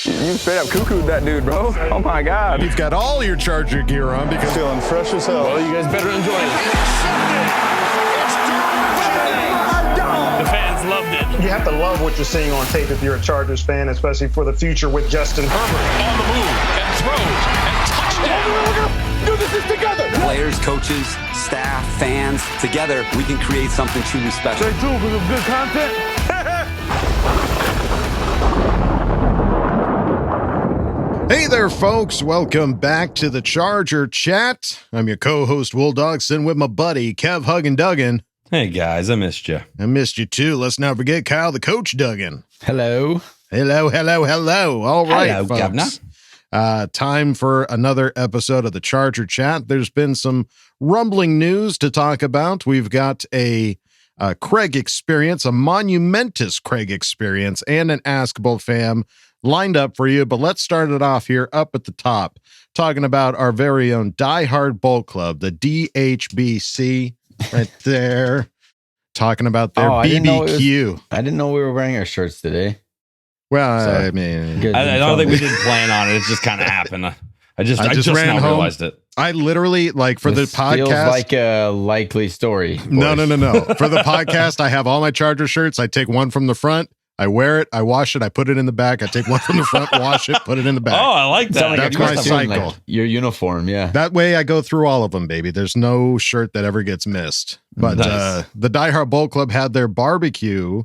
You straight up cuckooed that dude, bro. Oh my God. You've got all your Charger gear on because feeling fresh as hell. Well, you guys better enjoy it. The fans loved it. You have to love what you're seeing on tape if you're a Chargers fan, especially for the future with Justin Herbert. On the move and throws and touchdown. Do this together. Players, coaches, staff, fans, together we can create something truly special. Stay tuned for some good content. Hey there, folks. Welcome back to the Charger Chat. I'm your co-host, Will Dogson, with my buddy, Kev Huggin Duggan. Hey, guys, I missed you. I missed you, too. Let's not forget Kyle, the coach, Duggan. Hello. Hello, hello, hello. All right, Hello, folks. Governor. Time for another episode of the Charger Chat. There's been some rumbling news to talk about. We've got a Craig experience, a monumentous Craig experience, and an Ask Boltfam lined up for you, but let's start it off here up at the top, talking about our very own Die Hard Bolt Club, the DHBC, right there, talking about their BBQ. I didn't know we were wearing our shirts today. Well, So, I mean, I don't think we didn't plan on it. It just kind of happened. I just ran now home. realized it. I literally, like, for This the podcast, feels like a likely story. no. boys. For the podcast, I have all my Charger shirts. I take one from the front, I wear it, I wash it, I put it in the back. I take one from the front, wash it, put it in the back. Oh, I like that. Sound like That's you're my dressed up in, cycle. like, your uniform, yeah. That way I go through all of them, baby. There's no shirt that ever gets missed. But Nice. the Die Hard Bowl Club had their barbecue,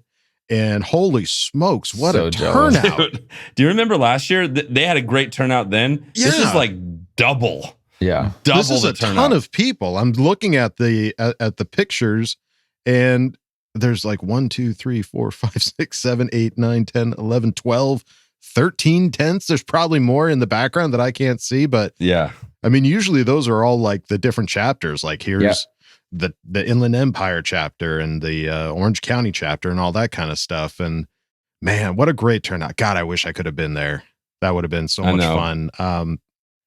and holy smokes, what So a jealous. turnout. Dude, do you remember last year? They had a great turnout then. This Yeah. is like double Yeah. This is the a turnout. ton of people. I'm looking at the pictures, and there's like 1, 2, 3, 4, 5, 6, 7, 8, 9, 10, 11, 12, 13 tents. There's probably more in the background that I can't see, but Yeah. I mean, usually those are all like the different chapters. Like here's the Inland Empire chapter and the Orange County chapter and all that kind of stuff. And man, what a great turnout. God, I wish I could have been there. That would have been so I much know. fun.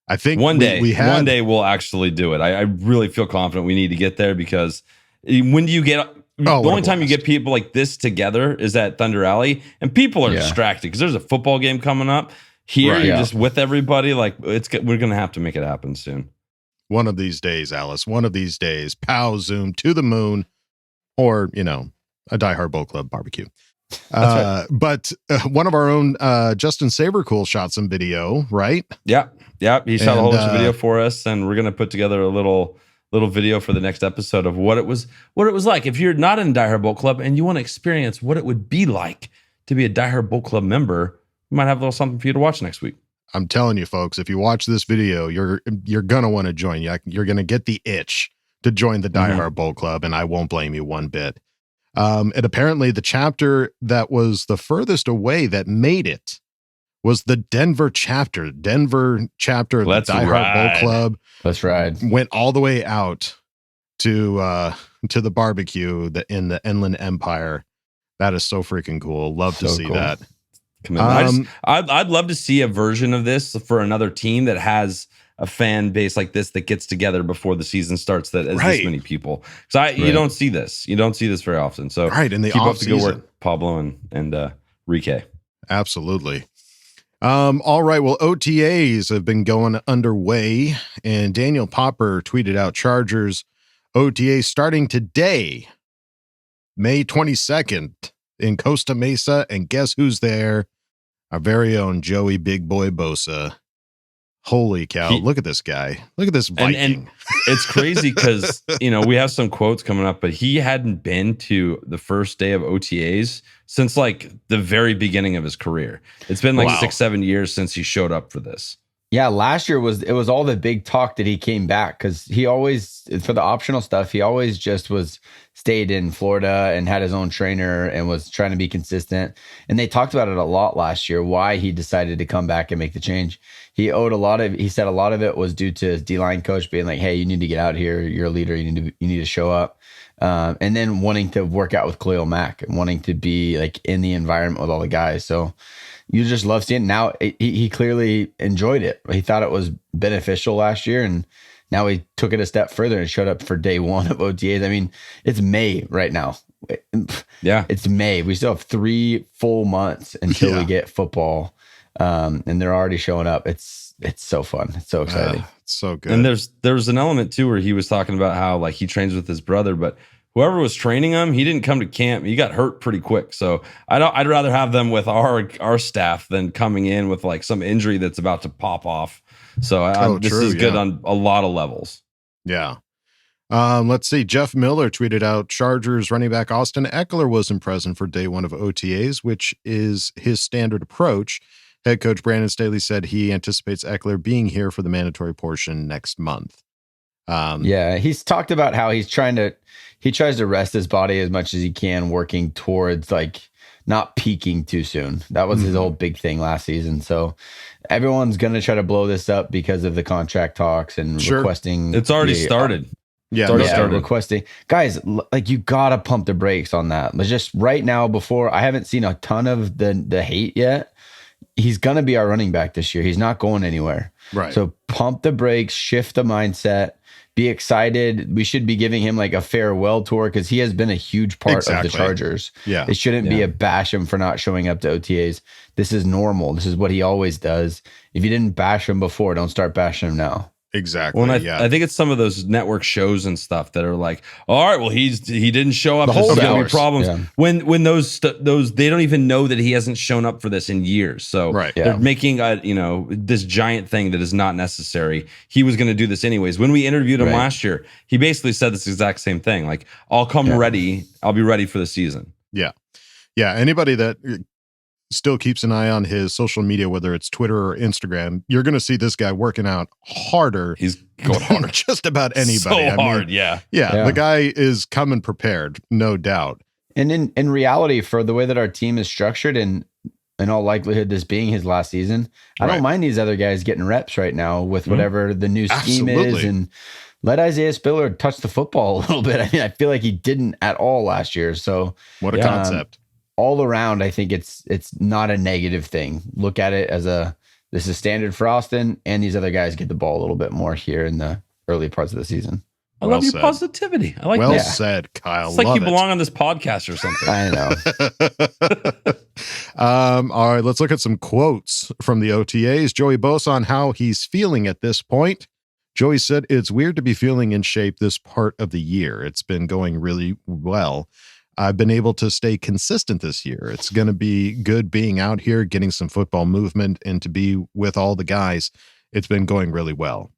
I think One day one day we'll actually do it. I really feel confident we need to get there because when do you get the what a only time you blast. get people like this together is at Thunder Alley, and people are Yeah. distracted because there's a football game coming up. Here, Right. you're Yeah. just with everybody. Like we're gonna have to make it happen soon. one of these days, Alice, one of these days, pow, zoom to the moon, or, a Die Hard Bowl Club barbecue. But one of our own, Justin Sabercool, shot some video, right? Yeah. He shot a whole And, bunch of video for us, and we're gonna put together a little video for the next episode of what it was like. If you're not in Die Hard Bolt Club and you want to experience what it would be like to be a Die Hard Bolt Club member, we might have a little something for you to watch next week. I'm telling you, folks, if you watch this video, you're gonna want to join. You're gonna get the itch to join the Die Hard Bowl Club, and I won't blame you one bit. And apparently, the chapter that was the furthest away that made it was the Denver chapter. Of the Die Hard ride. Bowl Club Let's ride. went all the way out to the barbecue in the Inland Empire. That is so freaking cool. Love to So see cool. that. I'd love to see a version of this for another team that has a fan base like this that gets together before the season starts. That is Right. this many people. So you don't see this. You don't see this very often. So Right, in the keep up off the good season. work, Pablo and Rike. Absolutely. All right. Well, OTAs have been going underway, and Daniel Popper tweeted out Chargers OTA starting today, May 22nd in Costa Mesa. And guess who's there? Our very own Joey Big Boy Bosa. Holy cow. Look at this guy. Look at this Viking. And it's crazy because, we have some quotes coming up, but he hadn't been to the first day of OTAs since like the very beginning of his career. It's been like 6-7 years since he showed up for this. Yeah, last year was all the big talk that he came back because he always, for the optional stuff, he always just stayed in Florida and had his own trainer and was trying to be consistent. And they talked about it a lot last year, why he decided to come back and make the change. He said a lot of it was due to his D-line coach being like, hey, you need to get out here. You're a leader. You need to show up. And then wanting to work out with Khalil Mack and wanting to be like in the environment with all the guys. So you just love seeing it. Now he clearly enjoyed it. He thought it was beneficial last year, and now he took it a step further and showed up for day one of OTAs. I mean, it's May right now. Yeah. It's May. We still have 3 full months until we get football. and they're already showing up. It's so fun. It's so exciting. It's so good. And there's an element too where he was talking about how like he trains with his brother, but whoever was training him, he didn't come to camp. He got hurt pretty quick. So I'd rather have them with our staff than coming in with like some injury that's about to pop off. So this is good on a lot of levels. Yeah. Let's see. Jeff Miller tweeted out Chargers running back Austin Eckler wasn't present for day one of OTAs, which is his standard approach. Head coach Brandon Staley said he anticipates Eckler being here for the mandatory portion next month. Yeah, he's talked about how he tries to rest his body as much as he can, working towards like not peaking too soon. That was his whole big thing last season. So everyone's going to try to blow this up because of the contract talks and requesting. It's already started. Yeah, it's already started. Requesting. Guys, like you got to pump the brakes on that. But just right now, before I haven't seen a ton of the hate yet. He's going to be our running back this year. He's not going anywhere. Right. So pump the brakes, shift the mindset, be excited. We should be giving him like a farewell tour because he has been a huge part of the Chargers. Yeah. It shouldn't be a bash him for not showing up to OTAs. This is normal. This is what he always does. If you didn't bash him before, don't start bashing him now. Exactly. Well, I think it's some of those network shows and stuff that are like, all right, well, he didn't show up. There's going to be problems. Yeah. When those they don't even know that he hasn't shown up for this in years. So they're making this giant thing that is not necessary. He was going to do this anyways. When we interviewed him last year, he basically said this exact same thing. Like, I'll come ready. I'll be ready for the season. Yeah. Yeah. Anybody that still keeps an eye on his social media, whether it's Twitter or Instagram, you're going to see this guy working out harder. He's going harder. Just about anybody. So hard, yeah. The guy is coming prepared, no doubt. And in reality, for the way that our team is structured, and in all likelihood, this being his last season, I don't mind these other guys getting reps right now with whatever the new scheme is, and let Isaiah Spiller touch the football a little bit. I mean, I feel like he didn't at all last year. So what a concept. All around, I think it's not a negative thing. Look at it as this is standard for Austin, and these other guys get the ball a little bit more here in the early parts of the season. I love your positivity. I like that. Well said, Kyle. It's like you belong on this podcast or something. I know. All right, let's look at some quotes from the OTAs. Joey Bosa on how he's feeling at this point. Joey said, "It's weird to be feeling in shape this part of the year. It's been going really well. I've been able to stay consistent this year. It's going to be good being out here, getting some football movement, and to be with all the guys. It's been going really well."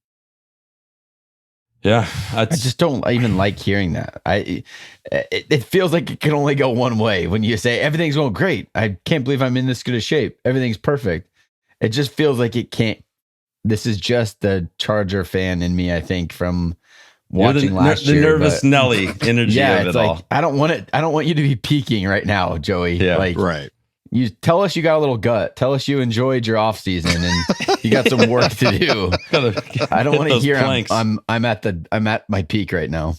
Yeah. I just don't even like hearing that. It feels like it can only go one way when you say everything's going great. I can't believe I'm in this good a shape. Everything's perfect. It just feels like it can't. This is just the Charger fan in me, I think, from watching last year. The nervous Nelly energy of it all. I don't want you to be peaking right now, Joey. Yeah, right. You tell us you got a little gut. Tell us you enjoyed your off season and you got some work to do. I don't want to hear I'm at my peak right now.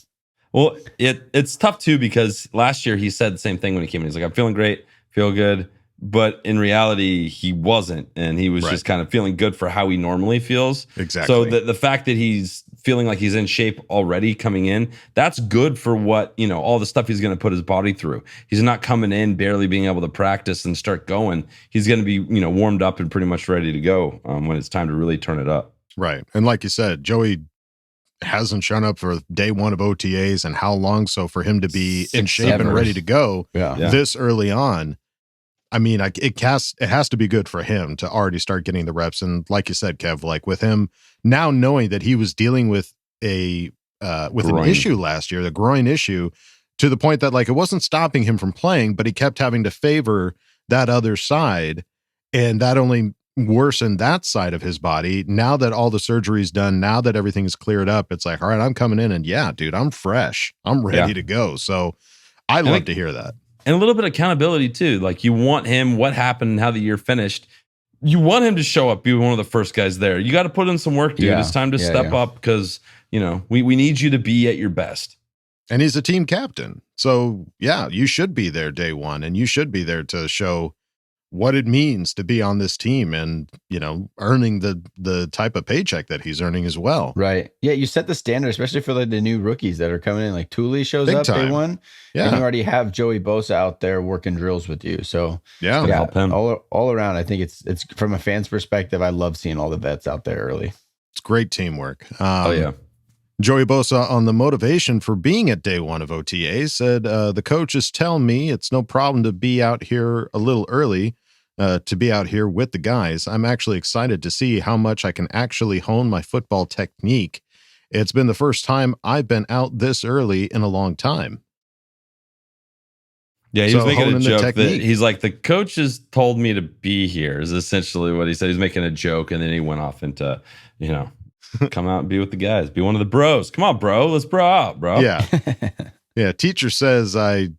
Well, it's tough too because last year he said the same thing when he came in. He's like, I'm feeling great, feel good. But in reality, he wasn't, and he was just kind of feeling good for how he normally feels. Exactly. So the fact that he's feeling like he's in shape already coming in, that's good for what, all the stuff he's going to put his body through. He's not coming in barely being able to practice and start going. He's going to be, warmed up and pretty much ready to go when it's time to really turn it up. Right. And like you said, Joey hasn't shown up for day one of OTAs, and how long? So for him to be in shape and ready to go this early on, I mean, it has to be good for him to already start getting the reps. And like you said, Kev, like with him now knowing that he was dealing with an issue last year, the groin issue, to the point that like it wasn't stopping him from playing, but he kept having to favor that other side, and that only worsened that side of his body. Now that all the surgery's done, now that everything's cleared up, it's like, all right, I'm coming in, and dude, I'm fresh, I'm ready to go. So I love to hear that. And a little bit of accountability too. Like you want him, what happened and how the year finished. You want him to show up, be one of the first guys there. You got to put in some work, dude. It's time to step up because, we need you to be at your best. And he's a team captain. So, you should be there day one, and you should be there to show what it means to be on this team and, earning the type of paycheck that he's earning as well. Right. Yeah, you set the standard, especially for the new rookies that are coming in. Like Thule shows Big up time. day one. Yeah. And you already have Joey Bosa out there working drills with you. So Yeah. help him. all around, I think it's from a fan's perspective, I love seeing all the vets out there early. It's great teamwork. Yeah. Joey Bosa on the motivation for being at day one of OTA said, the coaches tell me it's no problem to be out here a little early, to be out here with the guys. I'm actually excited to see how much I can actually hone my football technique. It's been the first time I've been out this early in a long time. Yeah, he So was making a honing the joke that technique. he's like, the coaches told me to be here, is essentially what he said. He's making a joke, and then he went off into, come out and be with the guys. Be one of the bros. Come on, bro. Let's bro out, bro. Yeah. Yeah. Teacher says I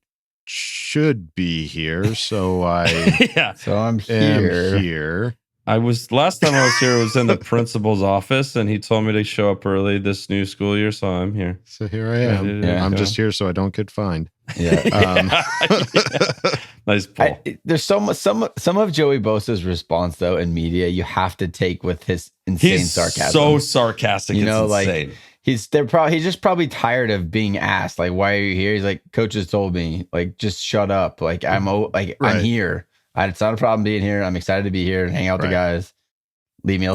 should be here, so I Yeah. So I'm am here. Last time I was here was in the principal's office, and he told me to show up early this new school year, so I'm here. So here I am. Yeah. I'm just here so I don't get fined. Yeah. Nice pull. There's some of Joey Bosa's response though in media you have to take with his insane He's sarcasm. so sarcastic. It's insane. Like he's just probably tired of being asked like, why are you here? He's like, coaches told me, like, just shut up. Like I'm here. It's not a problem being here. I'm excited to be here and hang out with the guys. Leave me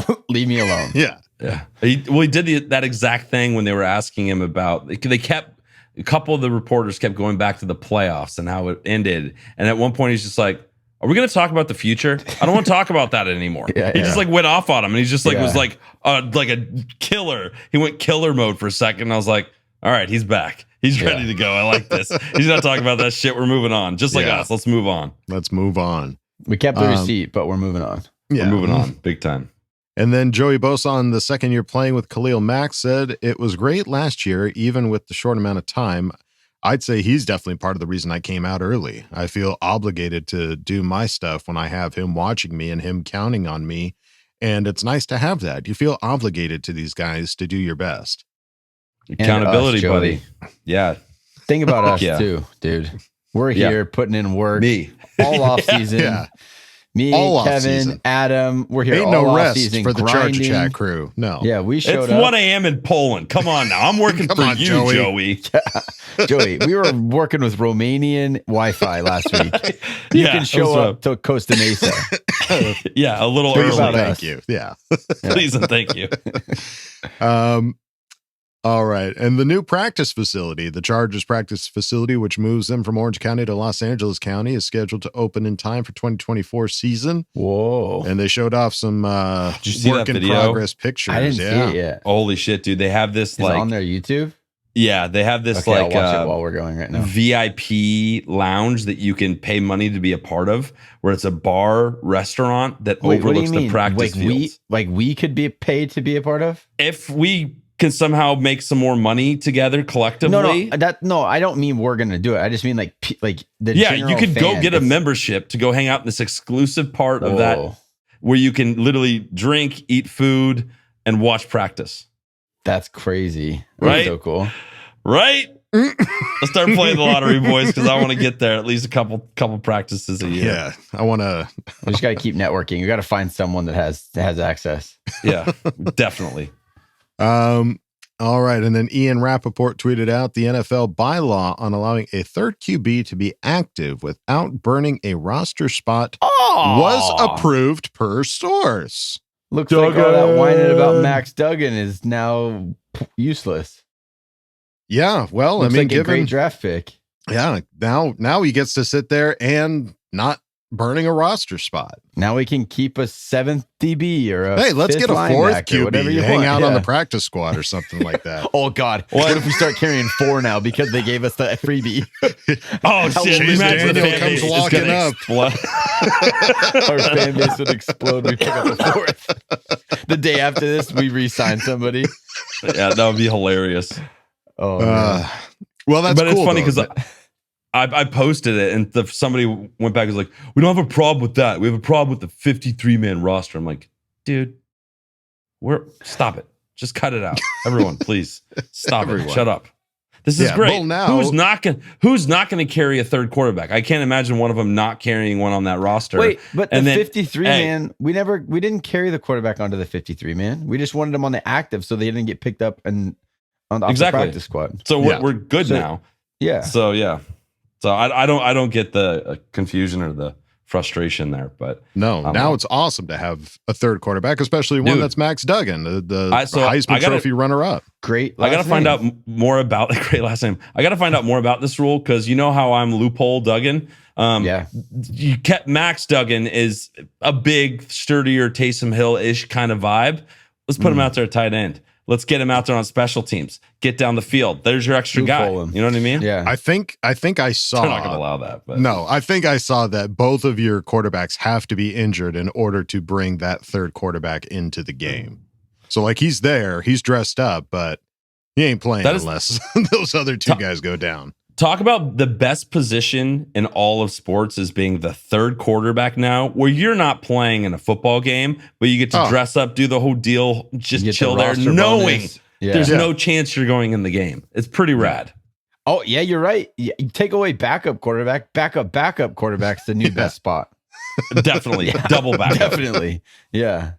alone. Yeah. He did that exact thing when they were asking him about. A couple of the reporters kept going back to the playoffs and how it ended, and at one point he's just like, "Are we going to talk about the future? I don't want to talk about that anymore." He just like went off on him, and he's just like was like a killer. He went killer mode for a second. And I was like, "All right, he's back. He's ready to go. I like this. He's not talking about that shit. We're moving on, just like us. Let's move on. Let's move on." We kept the receipt, but we're moving on. Yeah. We're moving on, big time. And then Joey Bosa on the second year playing with Khalil Mack said, it was great last year, even with the short amount of time. I'd say he's definitely part of the reason I came out early. I feel obligated to do my stuff when I have him watching me and him counting on me. And it's nice to have that. You feel obligated to these guys to do your best. Accountability, us, buddy. Yeah. Think about us too, dude. We're here putting in work. Me. All off season. Yeah. Me, All Kevin, Adam, we're here. Ain't all no off rest season, for the grinding. Charger Chat crew. No. Yeah, we showed It's up. 1 a.m. in Poland. Come on now. I'm working for on, you, Joey. Joey, we were working with Romanian Wi-Fi last week. You can show up to Costa Mesa. Yeah, a little Think early. about Thank us. you. Yeah. Please and thank you. All right. And the new practice facility, the Chargers practice facility, which moves them from Orange County to Los Angeles County, is scheduled to open in time for 2024 season. Whoa. And they showed off some Did you see work that in video? progress pictures. I didn't see it yet. Holy shit, dude. They have this Is it on their YouTube? they have this Okay, I'll watch it while we're going right now. VIP lounge that you can pay money to be a part of, where it's a bar restaurant that overlooks the practice fields. We could be paid to be a part of? If we can somehow make some more money together collectively. No, I don't mean we're gonna do it. I just mean like the you could go get a membership to go hang out in this exclusive part of that where you can literally drink, eat food, and watch practice. That's crazy. Right? That's so cool. Right? Let's start playing the lottery, boys, because I want to get there at least a couple practices a year. Yeah. I want to. We just got to keep networking. We got to find someone that has access. Yeah, definitely. All right. And then Ian Rappaport tweeted out the NFL bylaw on allowing a third QB to be active without burning a roster spot was approved per source. Looks like all that whining about Max Duggan is now useless. Yeah. Well, Looks I mean, like a great draft pick. Yeah. Now he gets to sit there and not burning a roster spot. Now we can keep a 7th DB or a hey, let's fifth get a 4th linebacker, whatever QB, you hang want. out on the practice squad or something like that. Oh God! What if we start carrying 4 now because they gave us the freebie? Oh shit! Chase Imagine the Daniel fan comes base is walking gonna up. explode. Our fan base would explode. We pick up the 4th. The day after this, we re-sign somebody. Yeah, that would be hilarious. Oh, well, that's but cool, it's funny though. because I posted it and somebody went back and was like, "We don't have a problem with that. We have a problem with the 53-man roster." I'm like, dude, stop it. Just cut it out. Everyone, please stop it. Shut up. This is great. Well, now, who's not going to carry a third quarterback? I can't imagine one of them not carrying one on that roster. Wait, but and the then, 53 man, we didn't carry the quarterback onto the 53 man. We just wanted him on the active so they didn't get picked up and on the practice squad. So we're good now. Yeah. So yeah. So I don't get the confusion or the frustration there, but now it's awesome to have a third quarterback, especially one that's Max Duggan, the Heisman Trophy runner-up. Great. I got to find out more about great last name. I got to find out more about this rule because you know how I'm loophole Duggan. You kept Max Duggan is a big, sturdier Taysom Hill-ish kind of vibe. Let's put him out there at tight end. Let's get him out there on special teams. Get down the field. There's your extra guy. You know what I mean? Yeah. I think I saw. I'm not going to allow that. But. No, I think I saw that both of your quarterbacks have to be injured in order to bring that third quarterback into the game. So like he's there, he's dressed up, but he ain't playing unless those other two guys go down. Talk about the best position in all of sports as being the third quarterback now, where you're not playing in a football game, but you get to dress up, do the whole deal, just chill there, knowing there's no chance you're going in the game. It's pretty rad. Oh, yeah, you're right. You take away backup quarterback, backup quarterback's the new best spot. Definitely. Double backup. Definitely. Yeah.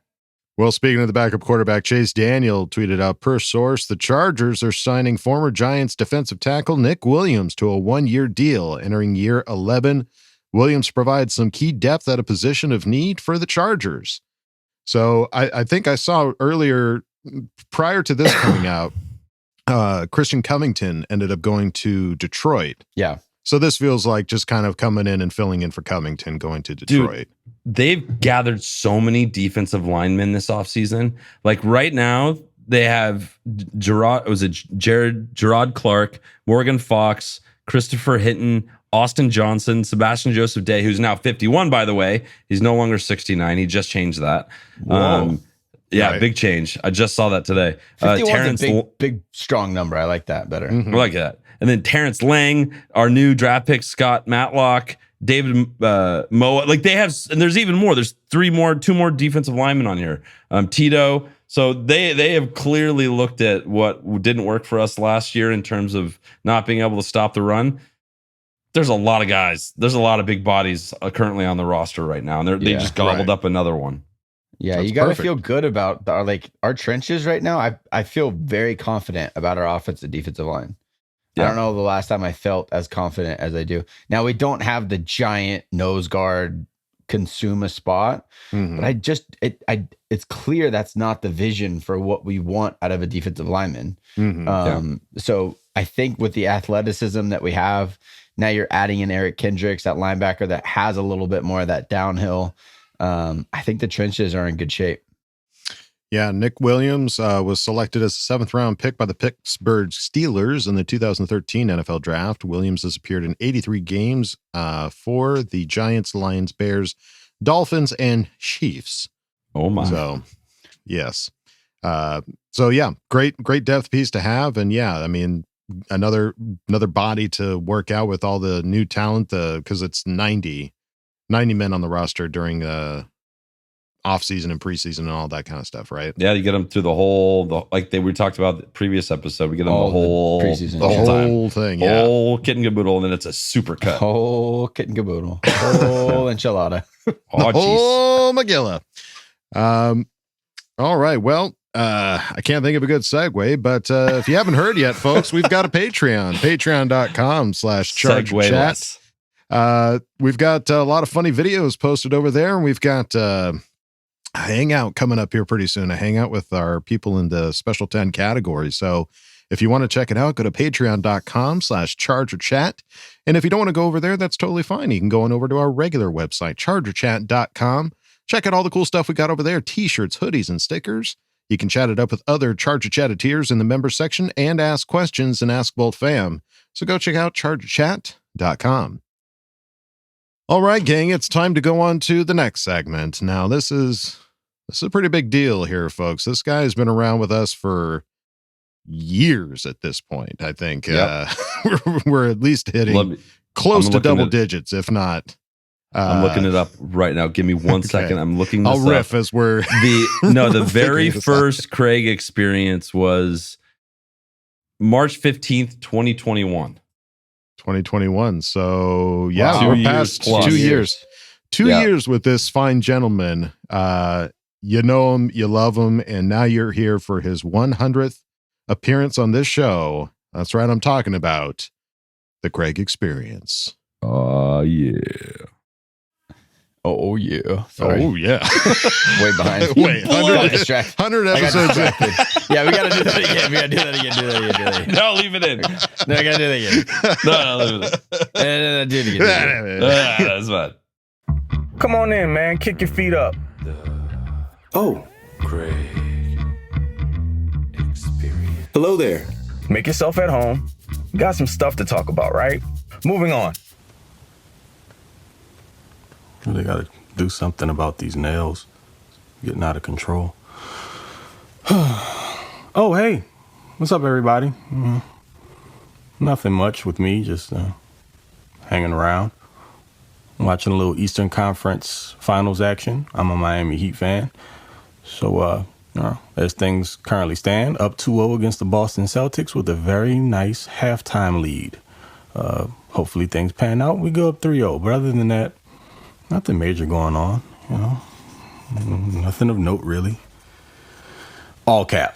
Well, speaking of the backup quarterback, Chase Daniel tweeted out, per source, the Chargers are signing former Giants defensive tackle Nick Williams to a 1-year deal entering year 11. Williams provides some key depth at a position of need for the Chargers. So I think I saw earlier, prior to this coming out, Christian Covington ended up going to Detroit. Yeah. So this feels like just kind of coming in and filling in for Covington going to Detroit. Dude, they've gathered so many defensive linemen this offseason. Like right now, they have Gerard Clark, Morgan Fox, Christopher Hinton, Austin Johnson, Sebastian Joseph Day, who's now 51, by the way. He's no longer 69. He just changed that. Whoa. Right. Big change. I just saw that today. 51's a big, strong number. I like that better. I like that. And then Terrence Lang, our new draft pick, Scott Matlock, David Moa. Like they have, and there's even more. There's two more defensive linemen on here. Tito. So they have clearly looked at what didn't work for us last year in terms of not being able to stop the run. There's a lot of guys. There's a lot of big bodies currently on the roster right now, and they just gobbled up another one. Yeah, That's you got to perfect. feel good about our trenches right now. I feel very confident about our offensive defensive line. Yeah. I don't know the last time I felt as confident as I do. Now we don't have the giant nose guard consume a spot, but it's clear that's not the vision for what we want out of a defensive lineman. So I think with the athleticism that we have, now you're adding in Eric Kendricks, that linebacker that has a little bit more of that downhill. I think the trenches are in good shape. Yeah, Nick Williams was selected as a 7th-round pick by the Pittsburgh Steelers in the 2013 NFL Draft. Williams has appeared in 83 games for the Giants, Lions, Bears, Dolphins, and Chiefs. Oh, my. So, yes. Great depth piece to have. And, yeah, I mean, another body to work out with all the new talent because it's 90 men on the roster during off-season and preseason and all that kind of stuff, right? Yeah, you get them through we talked about the previous episode. We get them the whole preseason, the whole thing, yeah. Whole kit and caboodle, and then it's a super cut. Whole kit and caboodle. Whole enchilada. Oh, Magilla. All right. Well, I can't think of a good segue, but if you haven't heard yet, folks, we've got a Patreon, patreon.com/chargerchat. We've got a lot of funny videos posted over there, and we've got a hangout coming up here pretty soon, a hangout with our people in the Special 10 category. So if you want to check it out, go to patreon.com/chargerchat. And if you don't want to go over there, that's totally fine. You can go on over to our regular website, chargerchat.com. Check out all the cool stuff we got over there, t-shirts, hoodies, and stickers. You can chat it up with other Charger Chatteteers in the member section and ask questions in Ask Boltfam. So go check out chargerchat.com. All right, gang, it's time to go on to the next segment. Now, this is a pretty big deal here, folks. This guy has been around with us for years at this point, I think. Yep. We're at least hitting close to double digits, if not. I'm looking it up right now. Give me one second. I'm looking this I'll riff up. As we're the very first Craig experience was March 15th, 2021. 2021. So yeah, Wow. 2 we're years past plus. 2 years. 2 Yeah. years with this fine gentleman. You know him, you love him, and now you're here for his 100th appearance on this show. That's right, I'm talking about the Craig Experience. Yeah. Oh yeah. Sorry. Oh yeah. Way behind. Wait, Got distracted. 100 I got episodes. distracted. Yeah, we gotta do that again. We gotta do that again. No, leave it in. No, I gotta do that again. No, leave it in. No, do it again. That's fine. Come on in, man. Kick your feet up. Oh, Craig Experience. hello there. Make yourself at home. Got some stuff to talk about, right? Moving on. Really got to do something about these nails getting out of control. Oh, hey. What's up, everybody? Nothing much with me, just hanging around, watching a little Eastern Conference Finals action. I'm a Miami Heat fan. So, as things currently stand, up 2-0 against the Boston Celtics with a very nice halftime lead. Hopefully things pan out. We go up 3-0. But other than that, nothing major going on, Nothing of note, really. All cap.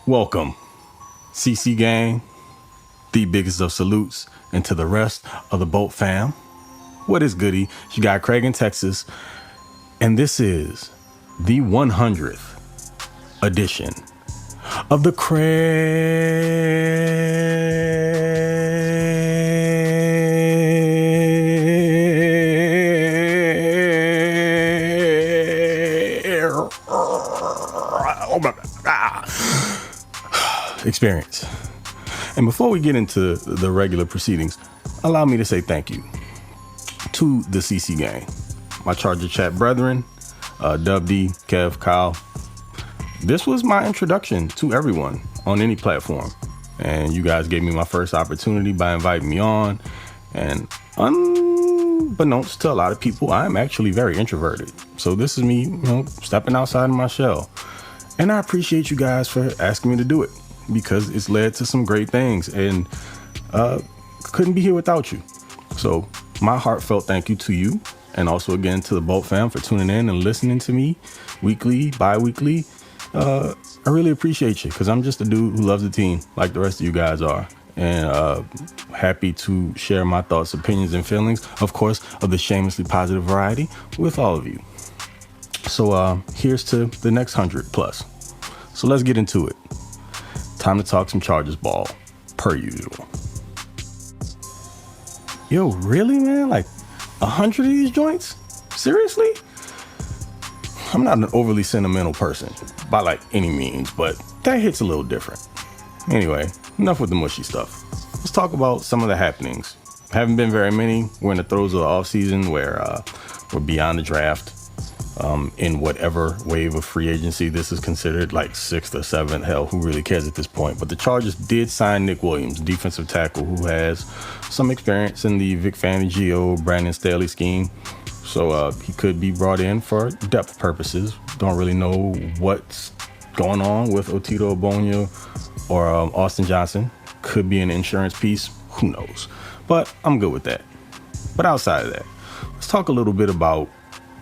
Welcome, CC Gang, the biggest of salutes, and to the rest of the Bolt fam. What is goody? You got Craig in Texas, and this is the 100th edition of the Experience. And before we get into the regular proceedings, allow me to say thank you to the CC Gang, my Charger Chat brethren, Dub D, Kev, Kyle. This was my introduction to everyone on any platform. And you guys gave me my first opportunity by inviting me on. And unbeknownst to a lot of people, I'm actually very introverted. So this is me, stepping outside of my shell. And I appreciate you guys for asking me to do it, because it's led to some great things, and couldn't be here without you. So my heartfelt thank you to you, and also again to the Bolt fam for tuning in and listening to me weekly, bi-weekly. I really appreciate you, because I'm just a dude who loves the team like the rest of you guys are, and happy to share my thoughts, opinions, and feelings, of course, of the shamelessly positive variety with all of you. So here's to the next 100 plus. So let's get into it. Time to talk some Chargers ball, per usual. Yo, really, man? Like 100 of these joints? Seriously? I'm not an overly sentimental person by like any means, but that hits a little different. Anyway, enough with the mushy stuff. Let's talk about some of the happenings. Haven't been very many. We're in the throes of the offseason where we're beyond the draft. In whatever wave of free agency this is considered, like 6th or 7th, hell, who really cares at this point? But the Chargers did sign Nick Williams, defensive tackle, who has some experience in the Vic Fangio, Brandon Staley scheme. So he could be brought in for depth purposes. Don't really know what's going on with Otito Ogbonnia or Austin Johnson. Could be an insurance piece. Who knows? But I'm good with that. But outside of that, let's talk a little bit about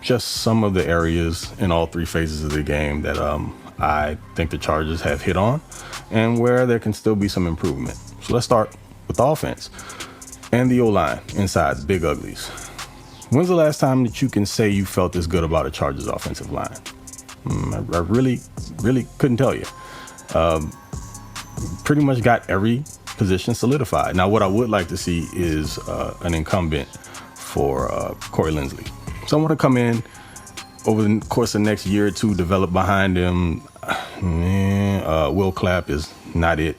just some of the areas in all three phases of the game that I think the Chargers have hit on, and where there can still be some improvement. So let's start with the offense and the O-line inside the big uglies. When's the last time that you can say you felt this good about a Chargers offensive line? I really couldn't tell you. Pretty much got every position solidified. Now, what I would like to see is an incumbent for Corey Linsley. Someone to come in over the course of the next year or two, develop behind him. Will Clapp is not it.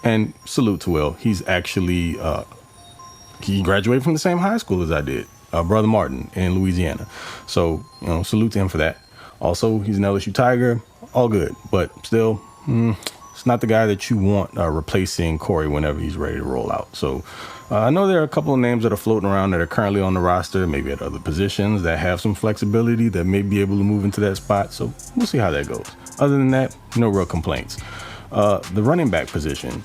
And salute to Will. He's actually, he graduated from the same high school as I did, Brother Martin in Louisiana. So, salute to him for that. Also, he's an LSU Tiger. All good. But still, it's not the guy that you want replacing Corey whenever he's ready to roll out. So, I know there are a couple of names that are floating around that are currently on the roster, maybe at other positions, that have some flexibility that may be able to move into that spot. So we'll see how that goes. Other than that, no real complaints. The running back position,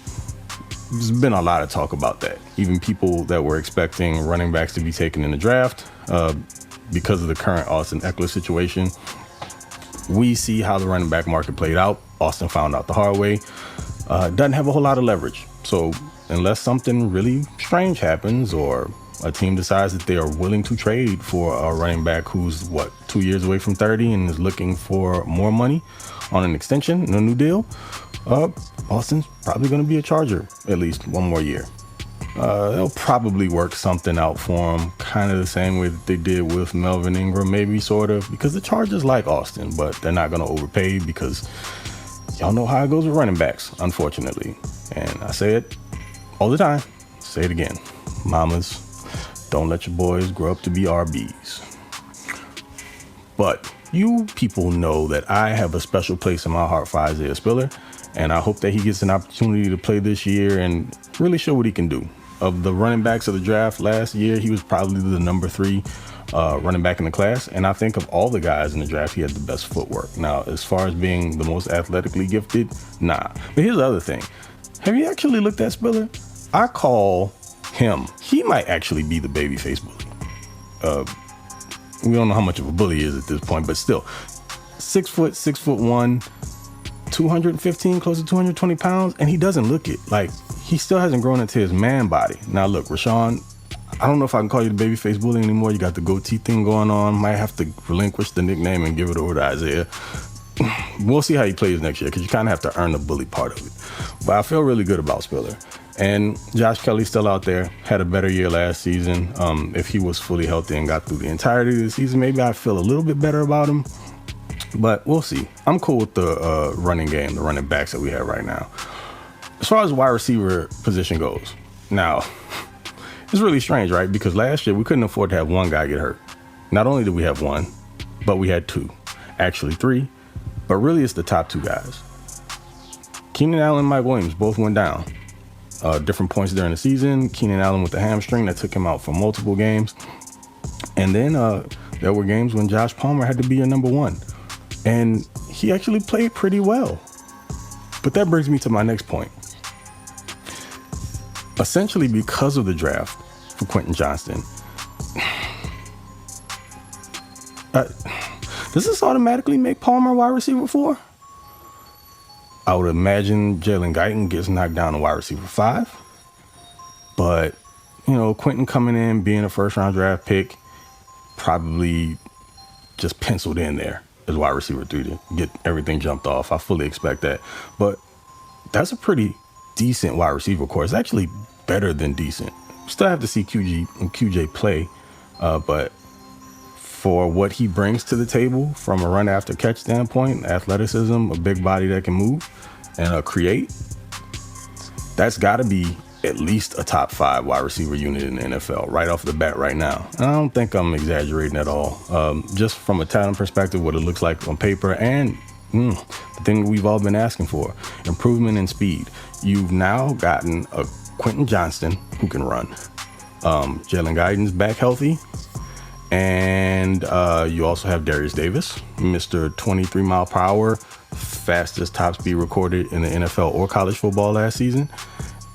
there's been a lot of talk about that. Even people that were expecting running backs to be taken in the draft because of the current Austin Eckler situation. We see how the running back market played out. Austin found out the hard way. Doesn't have a whole lot of leverage. So unless something really strange happens or a team decides that they are willing to trade for a running back who's 2 years away from 30 and is looking for more money on an extension and a new deal, Austin's probably going to be a Charger at least one more year. They'll probably work something out for him, kind of the same way that they did with Melvin Ingram, maybe sort of, because the Chargers like Austin, but they're not going to overpay because y'all know how it goes with running backs, unfortunately. And I say it all the time, say it again. Mamas, don't let your boys grow up to be RBs. But you people know that I have a special place in my heart for Isaiah Spiller, and I hope that he gets an opportunity to play this year and really show what he can do. Of the running backs of the draft last year, he was probably the number 3 running back in the class. And I think of all the guys in the draft, he had the best footwork. Now, as far as being the most athletically gifted, nah. But here's the other thing. Have you actually looked at Spiller? I call him, he might actually be the babyface bully. We don't know how much of a bully he is at this point, but still, 6'1", 215, close to 220 pounds, and he doesn't look it. Like, he still hasn't grown into his man body. Now, look, Rashawn, I don't know if I can call you the babyface bully anymore. You got the goatee thing going on. Might have to relinquish the nickname and give it over to Isaiah. We'll see how he plays next year because you kind of have to earn the bully part of it. But I feel really good about Spiller. And Josh Kelly's still out there. Had a better year last season. If he was fully healthy and got through the entirety of the season, maybe I'd feel a little bit better about him. But we'll see. I'm cool with the running game, the running backs that we have right now. As far as the wide receiver position goes, now, it's really strange, right? Because last year we couldn't afford to have one guy get hurt. Not only did we have one, but we had 2. Actually 3. But really it's the top 2 guys. Keenan Allen and Mike Williams both went down. Different points during the season. Keenan Allen with a hamstring that took him out for multiple games. And then there were games when Josh Palmer had to be your number 1. And he actually played pretty well. But that brings me to my next point. Essentially, because of the draft for Quentin Johnston, does this automatically make Palmer wide receiver 4? I would imagine Jalen Guyton gets knocked down to wide receiver 5. But, Quentin coming in, being a first-round draft pick, probably just penciled in there as wide receiver 3 to get everything jumped off. I fully expect that. But that's a pretty decent wide receiver core. It's actually better than decent. Still have to see QJ play, but for what he brings to the table from a run after catch standpoint, athleticism, a big body that can move and create, that's got to be at least a top 5 wide receiver unit in the NFL right off the bat right now. And I don't think I'm exaggerating at all. Just from a talent perspective, what it looks like on paper and the thing we've all been asking for, improvement in speed. You've now gotten a Quentin Johnston who can run. Jalen Guyton's back healthy. And you also have Darius Davis, Mr. 23 mile per hour, fastest top speed recorded in the NFL or college football last season.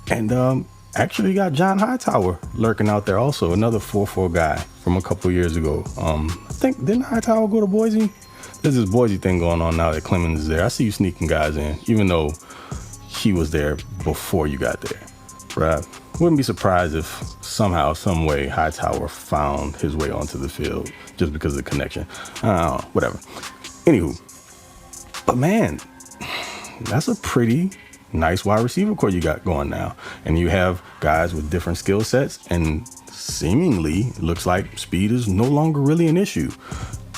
And actually got John Hightower lurking out there also, another 4'4" guy from a couple years ago. I think, didn't Hightower go to Boise? There's this Boise thing going on now that Clemens is there. I see you sneaking guys in, even though he was there before you got there. Right? Wouldn't be surprised if somehow, some way, Hightower found his way onto the field just because of the connection. I don't know, whatever. Anywho, but man, that's a pretty nice wide receiver core you got going now. And you have guys with different skill sets, and seemingly it looks like speed is no longer really an issue.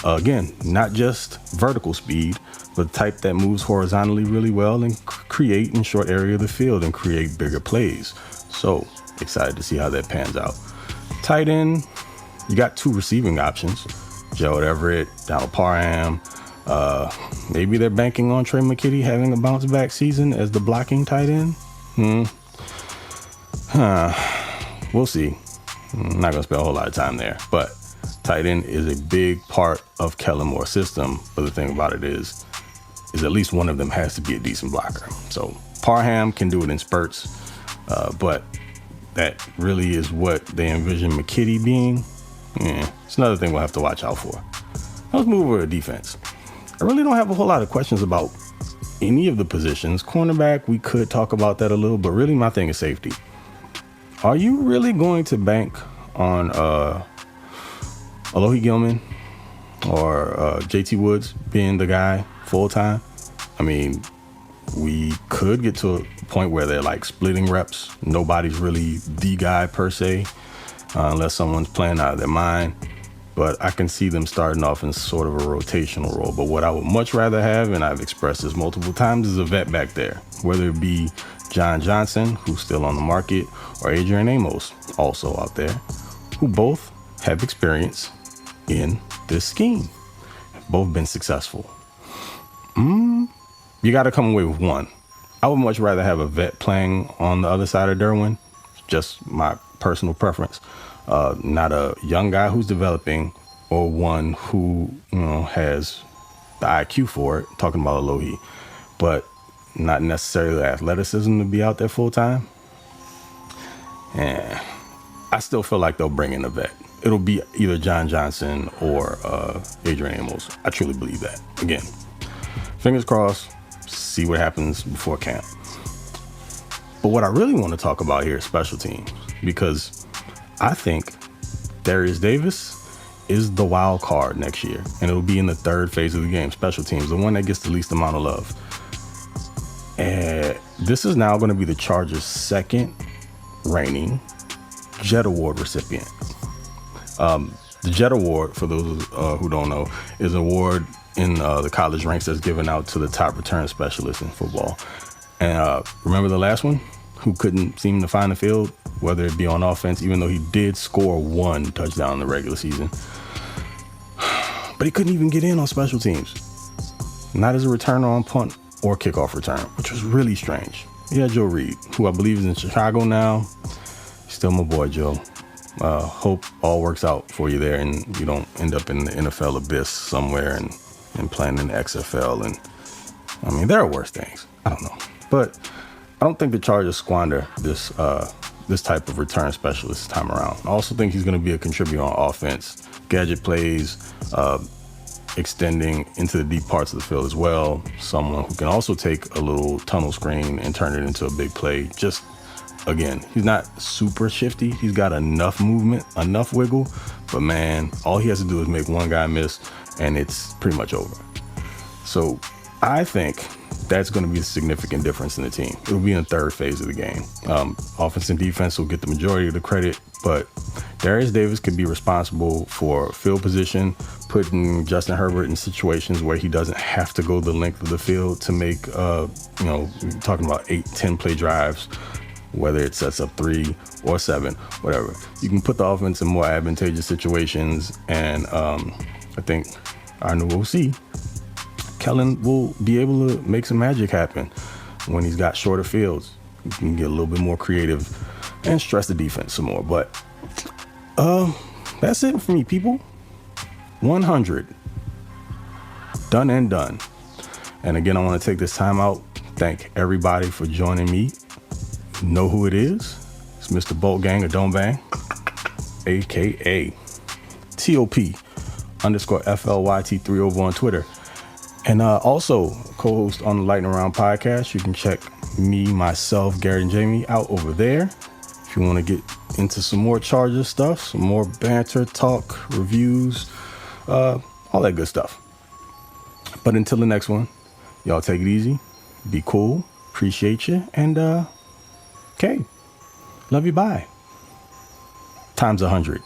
Again, not just vertical speed, but the type that moves horizontally really well and create in short area of the field and create bigger plays. So excited to see how that pans out. Tight end, you got 2 receiving options. Gerald Everett, Donald Parham. Maybe they're banking on Trey McKitty having a bounce back season as the blocking tight end. We'll see. I'm not going to spend a whole lot of time there, but tight end is a big part of Kellen Moore's system. But the thing about it is, is at least one of them has to be a decent blocker. So Parham can do it in spurts, but that really is what they envision McKitty being. Yeah, it's another thing we'll have to watch out for. Let's move over to defense. I really don't have a whole lot of questions about any of the positions. Cornerback, we could talk about that a little, but really my thing is safety. Are you really going to bank on Alohi Gilman or JT Woods being the guy full time? I mean, we could get to a point where they're like splitting reps. Nobody's really the guy per se, unless someone's playing out of their mind. But I can see them starting off in sort of a rotational role. But what I would much rather have, and I've expressed this multiple times, is a vet back there. Whether it be John Johnson, who's still on the market, or Adrian Amos, also out there, who both have experience in this scheme. Have both been successful. You got to come away with one. I would much rather have a vet playing on the other side of Derwin. Just my personal preference. Not a young guy who's developing, or one who has the IQ for it, talking about Alohi, but not necessarily the athleticism to be out there full time. And I still feel like they'll bring in a vet. It'll be either John Johnson or Adrian Amos. I truly believe that. Again, fingers crossed, see what happens before camp. But what I really want to talk about here is special teams, because I think Darius Davis is the wild card next year, and it'll be in the third phase of the game, special teams, the one that gets the least amount of love. And this is now going to be the Chargers' second reigning Jet Award recipient. The Jet Award, for those who don't know, is an award in the college ranks that's given out to the top return specialist in football. And remember the last one, who couldn't seem to find the field, whether it be on offense, even though he did score one touchdown in the regular season. But he couldn't even get in on special teams. Not as a returner on punt or kickoff return, which was really strange. He had Joe Reed, who I believe is in Chicago now. Still my boy, Joe. Hope all works out for you there and you don't end up in the NFL abyss somewhere and playing in the XFL. And I mean, there are worse things. I don't know. But I don't think the Chargers squander this type of return specialist this time around. I also think he's going to be a contributor on offense. Gadget plays, extending into the deep parts of the field as well. Someone who can also take a little tunnel screen and turn it into a big play. Just, again, he's not super shifty. He's got enough movement, enough wiggle. But man, all he has to do is make one guy miss and it's pretty much over. So I think that's going to be a significant difference in the team. It'll be in the third phase of the game. Offense and defense will get the majority of the credit, but Darius Davis could be responsible for field position, putting Justin Herbert in situations where he doesn't have to go the length of the field to make, talking about 8-10 play drives, whether it sets up 3 or 7, whatever. You can put the offense in more advantageous situations, and I think our new OC, Kellen, will be able to make some magic happen when he's got shorter fields. He can get a little bit more creative and stress the defense some more. But that's it for me, people. 100. Done and done. And again, I want to take this time out. Thank everybody for joining me. You know who it is? It's Mr. Bolt Gang of Don't Bang, a.k.a. TOP_FLYT3 over on Twitter. And also co-host on the Lightning Round podcast. You can check me, myself, Garrett, and Jamie out over there. If you want to get into some more Chargers stuff, some more banter, talk, reviews, all that good stuff. But until the next one, y'all take it easy. Be cool. Appreciate you. And, okay. Love you. Bye. Times 100.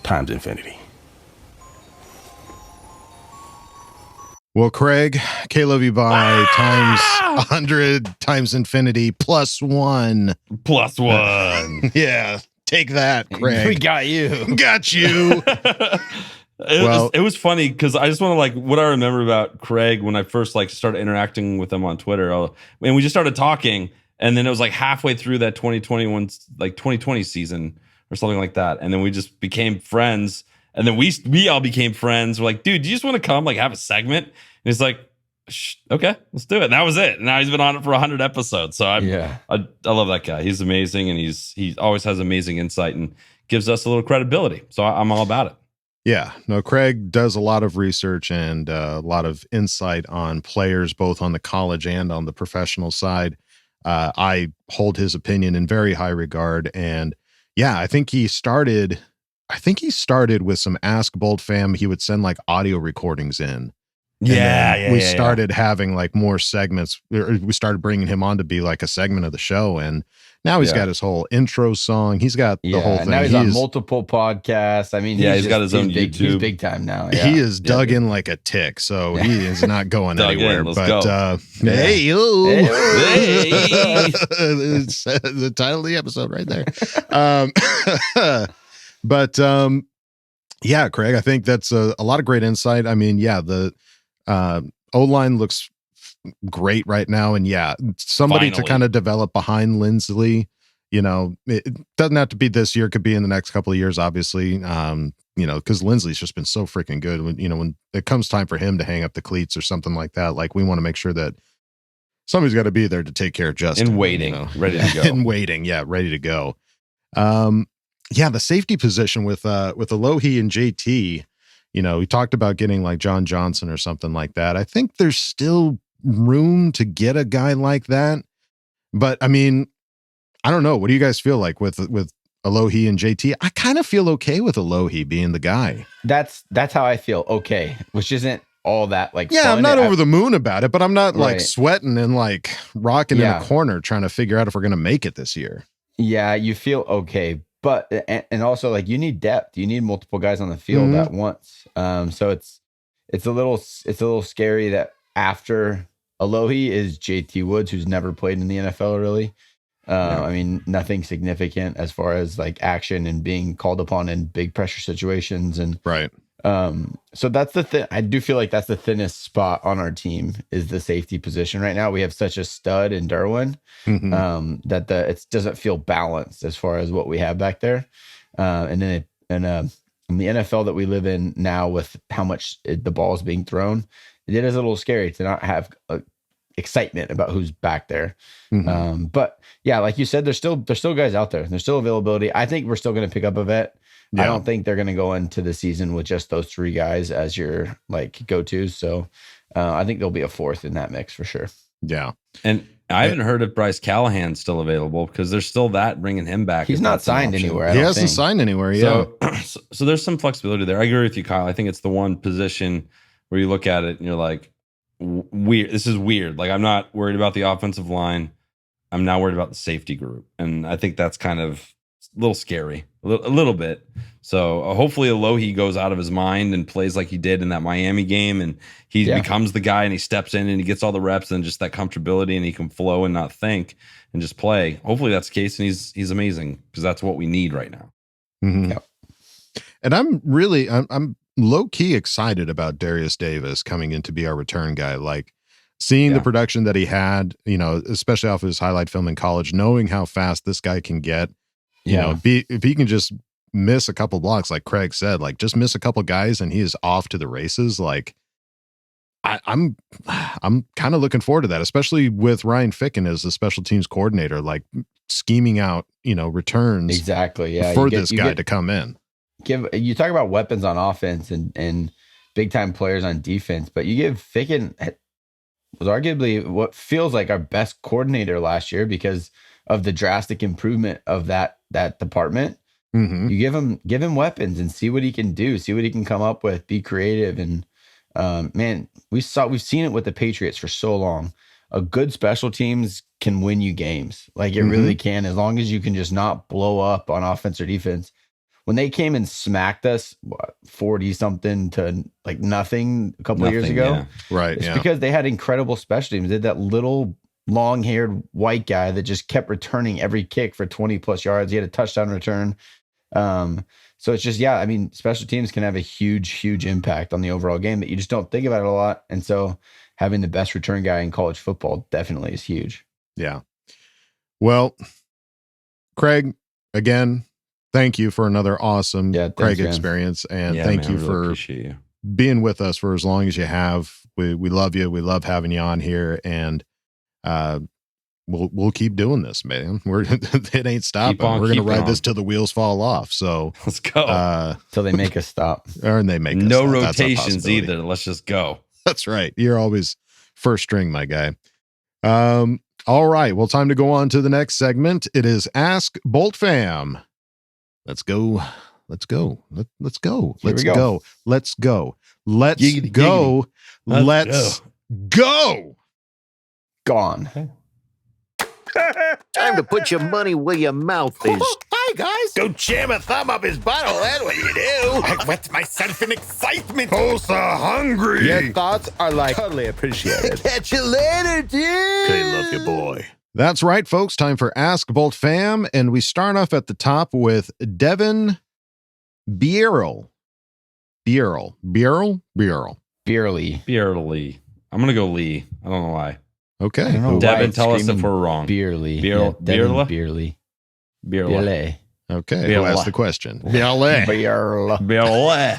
Times infinity. Well, Craig, love you by times 100 times infinity +1. +1. Yeah, take that, Craig. We got you. Got you. It was funny because I just want to what I remember about Craig when I first started interacting with him on Twitter. And we just started talking, and then it was halfway through that 2020 season or something like that, and then we just became friends. And then we all became friends. We're like, dude, do you just want to come have a segment? And he's like, Okay, let's do it. That was it. Now he's been on it for 100 episodes. So I love that guy. He's amazing, and he always has amazing insight and gives us a little credibility. So I'm all about it. Yeah, no, Craig does a lot of research and a lot of insight on players, both on the college and on the professional side. I hold his opinion in very high regard. And yeah, I think he started with some Ask Boltfam. He would send like audio recordings in. We started having like more segments. We started bringing him on to be like a segment of the show, and now he's got his whole intro song. He's got the whole thing. Now he's on multiple podcasts. I mean, he's got his own YouTube. He's big time now. Yeah. He is dug in like a tick, so he is not going anywhere. Let's but go. Hey, it's the title of the episode right there. Yeah, Craig, I think that's a lot of great insight. I mean, yeah, the O-line looks great right now. And yeah, somebody to kind of develop behind Lindsley, it doesn't have to be this year. It could be in the next couple of years, obviously. Because Lindsley's just been so freaking good. When it comes time for him to hang up the cleats or something like that, like we want to make sure that somebody's got to be there to take care of Justin. And waiting, ready to go. And waiting, ready to go. The safety position with Alohi and JT, we talked about getting like John Johnson or something like that. I think there's still room to get a guy like that. But I mean, I don't know. What do you guys feel like with Alohi and JT? I kind of feel okay with Alohi being the guy. That's how I feel. Okay. Which isn't all that like, yeah, fun. I'm not over the moon about it, but I'm not like sweating and like rocking in a corner trying to figure out if we're going to make it this year. Yeah. You feel okay. But, and also like you need depth, you need multiple guys on the field at once. So it's a little scary that after Alohi is JT Woods, who's never played in the NFL really. I mean, nothing significant as far as like action and being called upon in big pressure situations. And so that's the thing. I do feel like that's the thinnest spot on our team is the safety position right now. We have such a stud in Derwin that it doesn't feel balanced as far as what we have back there. And then in the NFL that we live in now, with how much the ball is being thrown, it is a little scary to not have excitement about who's back there. But yeah, like you said, there's still guys out there. There's still availability. I think we're still going to pick up a vet. I don't think they're going to go into the season with just those three guys as your like go-tos. So I think there'll be a fourth in that mix for sure. Yeah. And I haven't heard if Bryce Callahan's still available because there's still that bringing him back. He's not signed anywhere. He hasn't signed anywhere. Yeah. So there's some flexibility there. I agree with you, Kyle. I think it's the one position where you look at it and you're like, weird. This is weird. Like, I'm not worried about the offensive line. I'm now worried about the safety group. And I think that's kind of a little scary, a little bit. So hopefully Alohi goes out of his mind and plays like he did in that Miami game. And he becomes the guy and he steps in and he gets all the reps and just that comfortability and he can flow and not think and just play. Hopefully that's the case. And he's amazing because that's what we need right now. And I'm low key excited about Darius Davis coming in to be our return guy. Like seeing the production that he had, especially off of his highlight film in college, knowing how fast this guy can get, if he can just miss a couple blocks, like Craig said, like just miss a couple guys and he is off to the races. Like I'm kind of looking forward to that, especially with Ryan Ficken as the special teams coordinator, like scheming out, returns for this guy to come in. You talk about weapons on offense and big time players on defense, but you give Ficken was arguably what feels like our best coordinator last year because of the drastic improvement of that department. You give him weapons and see what he can do, see what he can come up with, be creative. And man, we've seen it with the Patriots for so long. A good special teams can win you games. Like it really can, as long as you can just not blow up on offense or defense. When they came and smacked us 40 something to like nothing a couple of years ago, it's because they had incredible special teams. They had that little long-haired white guy that just kept returning every kick for 20 plus yards. He had a touchdown return. So it's just, I mean, special teams can have a huge impact on the overall game that you just don't think about it a lot. And so having the best return guy in college football definitely is huge. Yeah. Well, Craig, again, thank you for another awesome Craig experience. And thank you for being with us for as long as you have. We love you. We love having you on here, and we'll keep doing this, man. It ain't stopping. We're gonna ride this till the wheels fall off. So let's go till they make us stop, or they make us no stop. rotations either. Let's just go. That's right. You're always first string, my guy. All right. Well, time to go on to the next segment. It is Ask Boltfam. Let's go. Let's go. Let's go. Let's go. Let's go. Let's Giggity, go. giggity. Let's go. Gone. Time to put your money where your mouth is. Hi, guys. Go jam a thumb up his butthole. That's what you do. I wet myself in excitement. Bosa hungry. Your thoughts are like totally appreciated. Catch you later, dude. Okay, love you, boy. That's right, folks. Time for Ask Boltfam. And we start off at the top with Devin Bearl. Beerly. I'm gonna go Lee. I don't know why. Okay. Devin, tell us if we're wrong. Beerly. Beerly. Okay. Who asked the question? Beerly.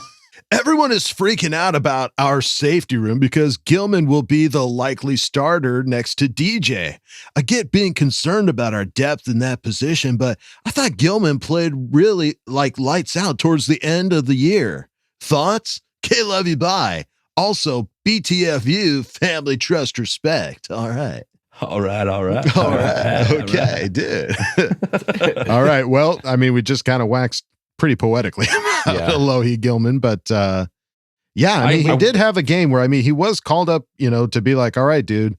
Everyone is freaking out about our safety room because Gilman will be the likely starter next to DJ. I get being concerned about our depth in that position, but I thought Gilman played really like lights out towards the end of the year. Thoughts? K love you, bye. Also, BTFU, family, trust, respect. All right. Okay, dude. All right. Well, I mean, we just kind of waxed pretty poetically about Alohi Gilman, but yeah, I mean, he did have a game where, I mean, he was called up, to be like, all right, dude,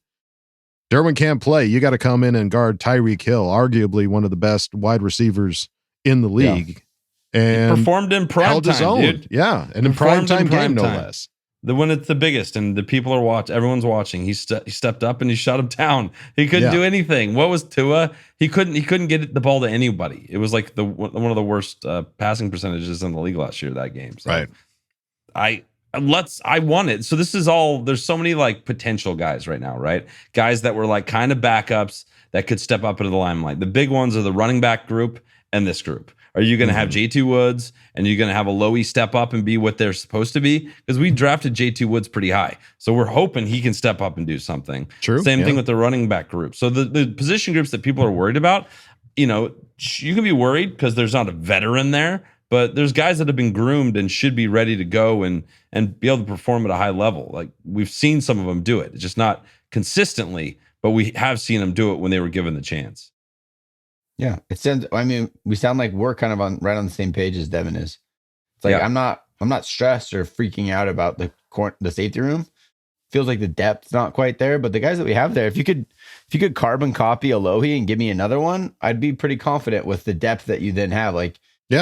Derwin can't play. You got to come in and guard Tyreek Hill, arguably one of the best wide receivers in the league. And he performed in prime time, dude. Yeah, and in prime time game, no less. The one it's the biggest, and the people are watching. Everyone's watching. He stepped up and he shut him down. He couldn't do anything. What was Tua? He couldn't get the ball to anybody. It was like one of the worst passing percentages in the league last year. That game. So right. I want it. So this is all. There's so many like potential guys right now, right? Guys that were like kind of backups that could step up into the limelight. The big ones are the running back group and this group. Are you going to have J2 Woods and you're going to have a Lowy step up and be what they're supposed to be? Because we drafted J2 Woods pretty high. So we're hoping he can step up and do something. True. Same thing with the running back group. So the position groups that people are worried about, you can be worried because there's not a veteran there, but there's guys that have been groomed and should be ready to go and be able to perform at a high level. Like we've seen some of them do it. It's just not consistently, but we have seen them do it when they were given the chance. Yeah, we sound like we're kind of right on the same page as Devin is. It's like I'm not stressed or freaking out about the safety room. Feels like the depth's not quite there, but the guys that we have there, if you could carbon copy Alohi and give me another one, I'd be pretty confident with the depth that you then have. Like,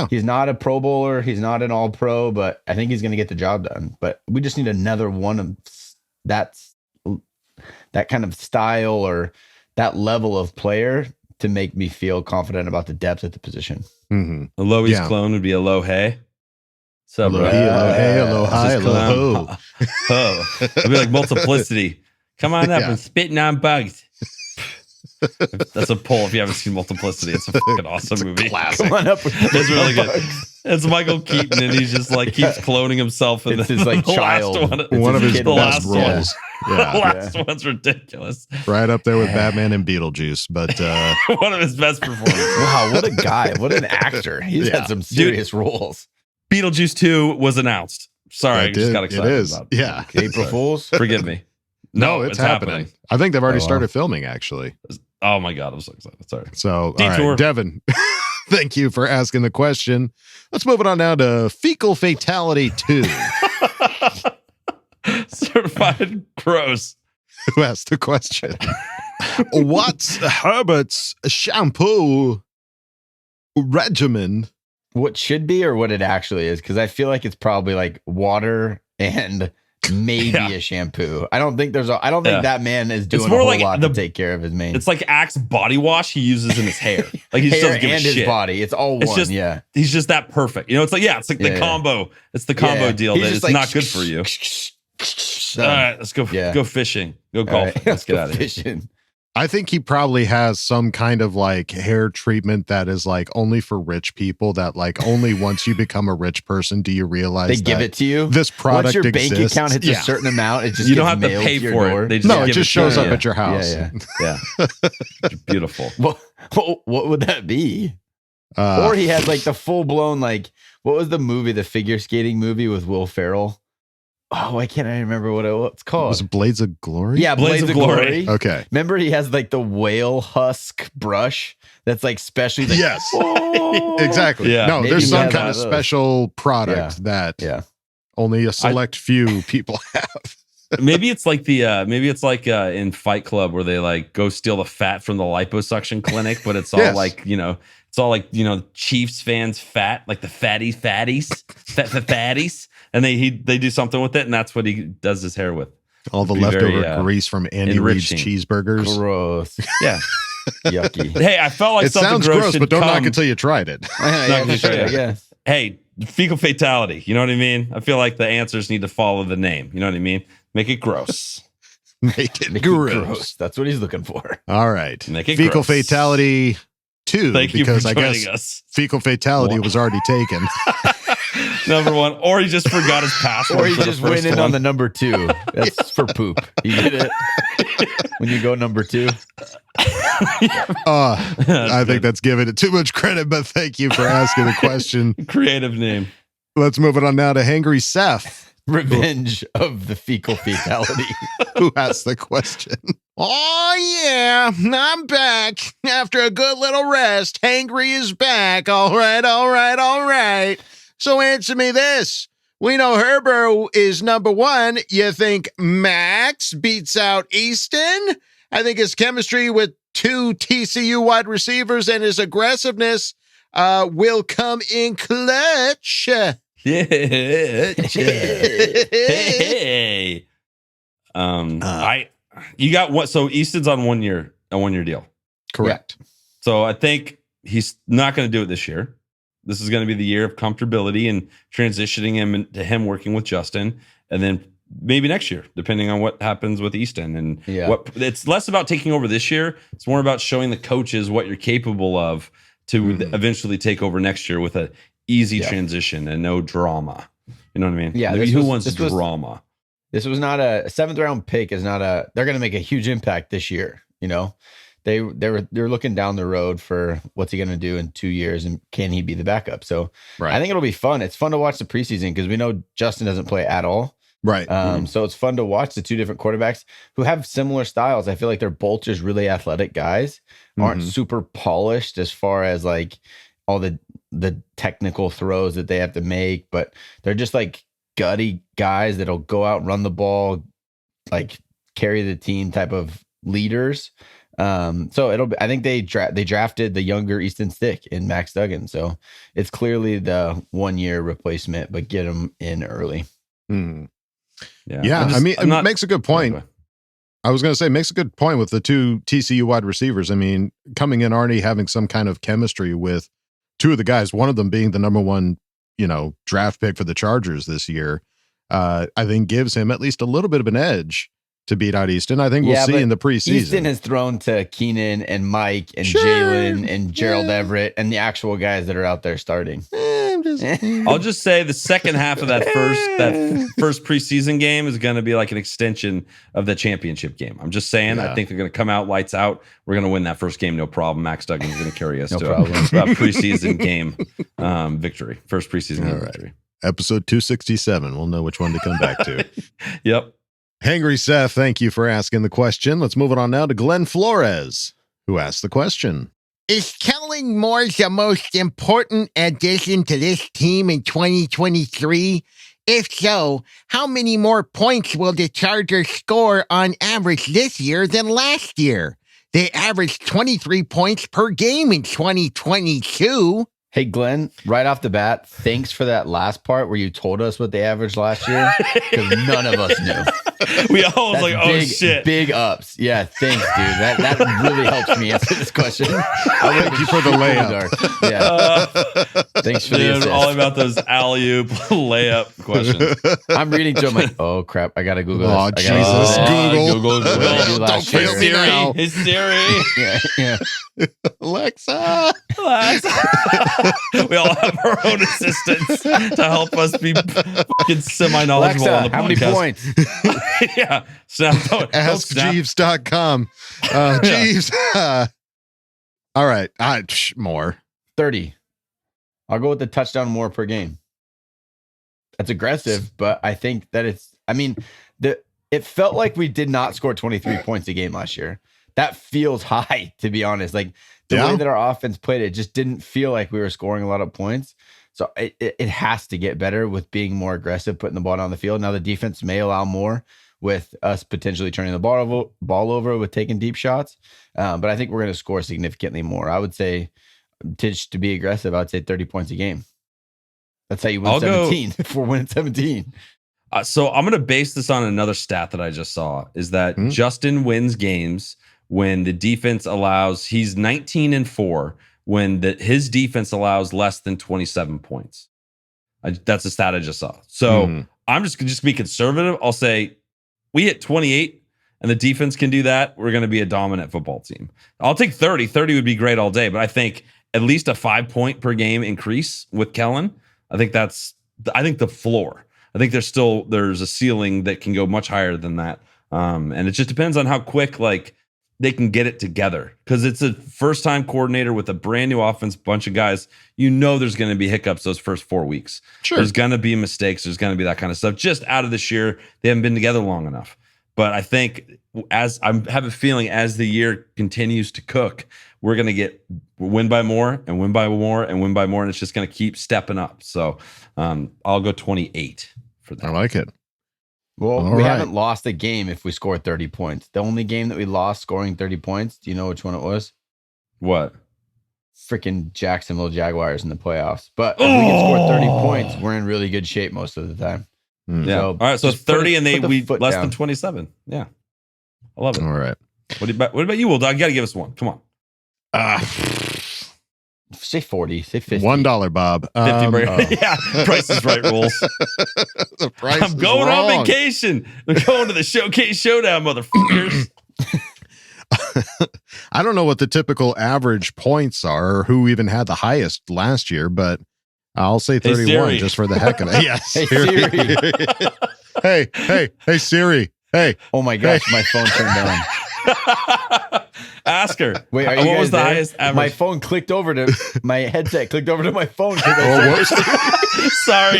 he's not a Pro Bowler, he's not an All Pro, but I think he's going to get the job done. But we just need another one of that kind of style or that level of player to make me feel confident about the depth at the position. Mm-hmm. Alohi's clone would be Alohe. So Alohi. It'd be like multiplicity. Come on up and spitting on bugs. That's a poll if you haven't seen Multiplicity. It's a fucking awesome movie. Classic. Come on up. It's really good. It's Michael Keaton, and he's just like keeps cloning himself. And it's his like child. One of his best roles. The last one's ridiculous. Right up there with Batman and Beetlejuice, but one of his best performances. Wow, what a guy. What an actor. He's had some serious roles. Beetlejuice 2 was announced. Sorry, I just got excited. It is. About it. Yeah. April Fools? Forgive me. No, it's happening. I think they've already started filming, actually. Oh my God, I'm so excited. Sorry. So, all right, Devin, thank you for asking the question. Let's move it on now to Fecal Fatality 2. Certified gross. Who asked the question? What's Herbert's shampoo regimen? What should be or what it actually is? Because I feel like it's probably like water and maybe a shampoo. I don't think that man is doing a whole lot to take care of his mane. It's like Axe body wash he uses in his hair. Like he just doesn't give a shit. His body. It's all one. He's just that perfect. It's like the combo. It's the combo deal that it's like, not good for you. All right, let's go. Go fishing. Go golfing. Let's get out of here. Fishing. I think he probably has some kind of like hair treatment that is like only for rich people, that like only once you become a rich person do you realize they give it to you. This product once your exists. bank account hits a certain amount, it just You gets don't have to mailed pay your for door. it. They just No, it give just to shows you. up at your house. Yeah. Beautiful. What would that be? Or he had like the full blown, like, what was the movie, the figure skating movie with Will Ferrell? Oh, why can't I remember what it's called? Was it Blades of Glory? Yeah, Blades of Glory. Okay. Remember he has like the whale husk brush that's like specially like, yes. Exactly. Yeah. No, Maybe there's he some has kind of those. special product that only a select few people have. Maybe it's like in Fight Club where they like go steal the fat from the liposuction clinic, but it's all like, it's all like, Chiefs fans fat, like the fatties, fatties. And they do something with it, and that's what he does his hair with. All the leftover grease from Andy Reid's cheeseburgers. Gross. Yeah. Yucky. Hey, I felt like it something sounds gross, should but don't knock come. until you tried it. Hey, fecal fatality. You know what I mean? I feel like the answers need to follow the name. You know what I mean? Make it gross. Make it gross. That's what he's looking for. All right. Make it fecal gross. fatality 2. Thank you because for I joining guess us. fecal fatality was already taken. Number 1, or he just forgot his password. Or he for just the first went in one. on the number 2. That's for poop. You get it? When you go number 2. I think that's giving it too much credit, but thank you for asking the question. Creative name. Let's move it on now to Hangry Seth. Revenge of the fecal fatality. Who asked the question? Oh, yeah, I'm back. After a good little rest, Hangry is back. All right. So answer me this. We know Herbert is number 1. You think Max beats out Easton? I think his chemistry with 2 TCU wide receivers and his aggressiveness will come in clutch. Hey. You got what? So Easton's on a 1 year deal. Correct. Yeah. So I think he's not going to do it this year. This is going to be the year of comfortability and transitioning him to him working with Justin, and then maybe next year, depending on what happens with Easton. And what it's less about taking over this year. It's more about showing the coaches what you're capable of to eventually take over next year with a easy transition and no drama. You know what I mean? Yeah. Who wants drama? This was not a 7th round pick. They're going to make a huge impact this year. They're looking down the road for what's he going to do in 2 years, and can he be the backup? So I think it'll be fun. It's fun to watch the preseason because we know Justin doesn't play at all. Right. So it's fun to watch the 2 different quarterbacks who have similar styles. I feel like they're both just really athletic guys, aren't super polished as far as like all the technical throws that they have to make, but they're just like gutty guys that'll go out and run the ball, like carry the team type of leaders. So I think they drafted the younger Easton Stick in Max Duggan. So it's clearly the 1 year replacement, but get him in early. Yeah. It makes a good point. I was going to say, makes a good point with the 2 TCU wide receivers. I mean, coming in already having some kind of chemistry with 2 of the guys, one of them being the number 1, draft pick for the Chargers this year, I think gives him at least a little bit of an edge to beat out Easton. I think we'll see in the preseason. Easton has thrown to Keenan and Mike and Jalen and Gerald Everett and the actual guys that are out there starting. I'll just say the second half of that first preseason game is going to be like an extension of the championship game. I'm just saying. I think they're going to come out lights out. We're going to win that first game, no problem. Max Duggan's going to carry us to a preseason game victory. First preseason game victory. Episode 267. We'll know which one to come back to. Yep. Hangry Seth, thank you for asking the question. Let's move it on now to Glenn Flores, who asked the question. Is Kellen Moore the most important addition to this team in 2023? If so, how many more points will the Chargers score on average this year than last year? They averaged 23 points per game in 2022. Hey, Glenn, right off the bat, thanks for that last part where you told us what they averaged last year, because none of us knew. We all was like, oh, shit. Big ups. Yeah, thanks, dude. That really helps me answer this question. Thank you for the layup. Yeah. Thanks for the assist. All about those alley-oop layup questions. I'm reading to him like, oh, crap. I got to Google Oh, this. Jesus. Google. Google. What did I do last Don't fail year? me now. Hey, Siri. Yeah. Alexa. We all have our own assistants to help us be fucking semi-knowledgeable Alexa, on the podcast. how many points? Yeah. Snap. AskJeeves.com. Jeeves. All right. More. 30. I'll go with the touchdown more per game. That's aggressive, but I think that it felt like we did not score 23 points a game last year. That feels high, to be honest. Like the way that our offense played, it just didn't feel like we were scoring a lot of points. So it has to get better with being more aggressive, putting the ball on the field. Now the defense may allow more with us potentially turning the ball over with taking deep shots. But I think we're going to score significantly more. I would say to be aggressive, I would say 30 points a game. That's how you win 17 if we're winning 17. So I'm going to base this on another stat that I just saw is that Justin wins games when the defense allows, he's 19-4 when his defense allows less than 27 points. That's a stat I just saw. So I'm just going to be conservative. I'll say we hit 28 and the defense can do that. We're going to be a dominant football team. I'll take 30. 30 would be great all day, but I think at least a 5 point per game increase with Kellen. I think the floor. I think there's a ceiling that can go much higher than that. And it just depends on how quick they can get it together, because it's a first time coordinator with a brand new offense, bunch of guys. There's going to be hiccups those first 4 weeks. Sure. There's going to be mistakes. There's going to be that kind of stuff just out of this year. They haven't been together long enough. But I think as I have a feeling as the year continues to cook, we're going to win by more and win by more and win by more. And it's just going to keep stepping up. So I'll go 28 for that. I like it. Well, we haven't lost a game if we score 30 points. The only game that we lost scoring 30 points, do you know which one it was? What? Freaking Jacksonville Jaguars in the playoffs. But if we can score 30 points, we're in really good shape most of the time. Yeah. So all right. So 30 and we less down. than 27. Yeah. I love it. All right. What about you, Will Dog? You got to give us one. Come on. Say 40. Say 50. $1, Bob. 50. Yeah. Price is Right rules. The price I'm going wrong. on vacation. I'm going to the Showcase Showdown, motherfuckers. I don't know what the typical average points are or who even had the highest last year, but I'll say 31 just for the heck of it. Yes. Hey, Siri. hey, Siri. Hey. Oh my gosh, my phone turned on. Ask her. Wait, are you what guys was the there? highest average? My phone clicked over to my headset, clicked over to my phone. Sorry.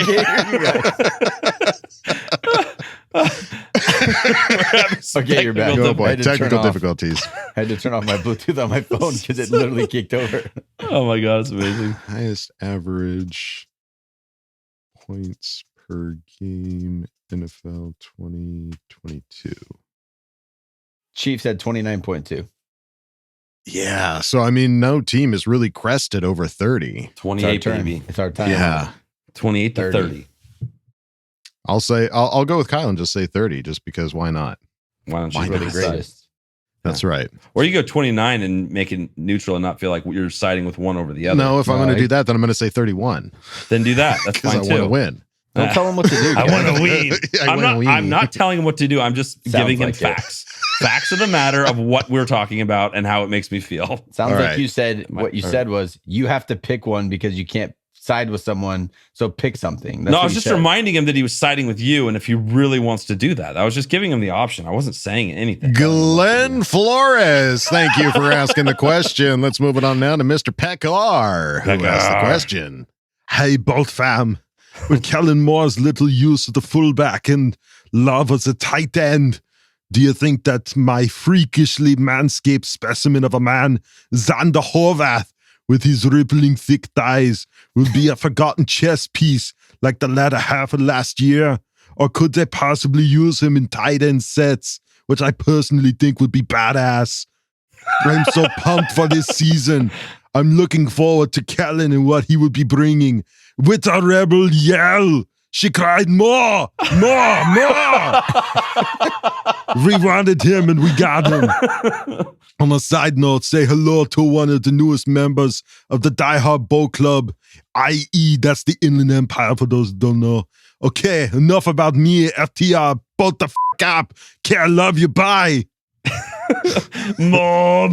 Okay, you're back. Oh boy, technical difficulties. I had to turn off my Bluetooth on my phone because it literally kicked over. Oh my God, it's amazing. Highest average points per game, NFL 2022. Chiefs had 29.2. Yeah, so I mean, no team has really crested over 30. 28, baby. It's our time. Yeah, 28 to 30. I'll go with Kyle and just say 30, just because why not? Why don't you We're the greatest. That's right. Or you go 29 and make it neutral and not feel like you're siding with one over the other. No, if I'm going to do that, then I'm going to say 31. Then do that. That's fine I want to win. Don't tell him what to do. I want to win. I'm not telling him what to do. I'm just giving him facts. Facts of the matter of what we're talking about and how it makes me feel. Sounds like you said what you said was you have to pick one because you can't side with someone. So pick something. That's no, I was just reminding him that he was siding with you, and if he really wants to do that, I was just giving him the option. I wasn't saying anything. Glenn Flores, thank you for asking the question. Let's move it on now to Mr. Pekar, who asked the question. Hey, Boltfam. With Kellen Moore's little use of the fullback and Love as a tight end, do you think that my freakishly manscaped specimen of a man, Xander Horvath, with his rippling thick thighs, will be a forgotten chess piece like the latter half of last year? Or could they possibly use him in tight end sets, which I personally think would be badass? I'm so pumped for this season. I'm looking forward to Kellen and what he would be bringing. With a rebel yell, she cried, more. We wanted him and we got him. On a side note, say hello to one of the newest members of the Die Hard Boat Club, i.e. that's the Inland Empire for those who don't know. Okay, enough about me, FTR. Boat the f*** up. Okay, I love you. Bye. More.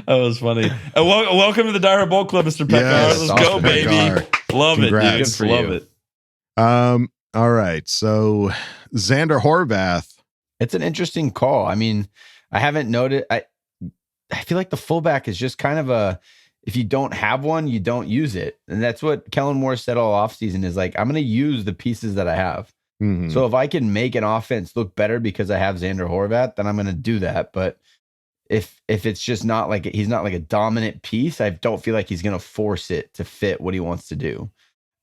That was funny. Welcome to the Dire Bowl Club, Mr. Pekar. Yes, Let's go, baby. Pekar. Love Congrats. it, dude. Love it. All right. So Xander Horvath. It's an interesting call. I mean, I haven't noted. I feel like the fullback is just kind of if you don't have one, you don't use it. And that's what Kellen Moore said all offseason is like, I'm going to use the pieces that I have. Mm-hmm. So if I can make an offense look better because I have Xander Horvath, then I'm going to do that. But if it's just not like he's not like a dominant piece, I don't feel like he's going to force it to fit what he wants to do.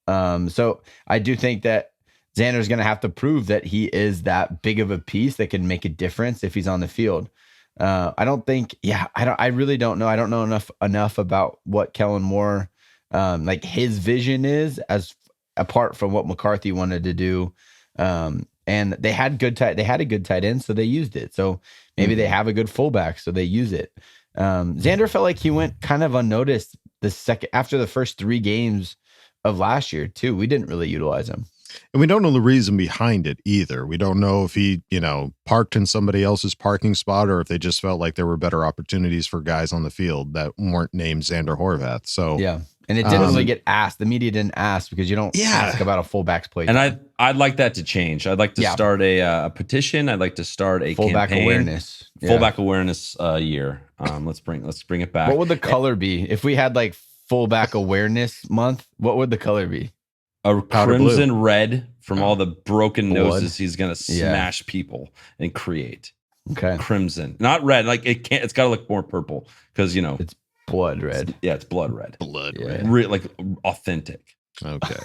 So I do think that Xander's going to have to prove that he is that big of a piece that can make a difference if he's on the field. I really don't know. I don't know enough about what Kellen Moore, like his vision is as apart from what McCarthy wanted to do. And they had a good tight end, so they used it. So maybe they have a good fullback, so they use it. Xander felt like he went kind of unnoticed after the first 3 games of last year too. We didn't really utilize him. And we don't know the reason behind it either. We don't know if he, parked in somebody else's parking spot or if they just felt like there were better opportunities for guys on the field that weren't named Xander Horvath. So yeah. And it didn't really get asked. The media didn't ask because you don't ask about a fullback's play. And I'd like that to change. I'd like to start a petition. I'd like to start a fullback campaign. Awareness. Yeah. Fullback awareness year. Let's bring it back. What would the color be if we had like fullback awareness month? What would the color be? A crimson red from all the broken noses he's gonna smash people and create. Okay, crimson, not red. Like it's got to look more purple because it's blood red. It's blood red. Red. Like authentic. Okay.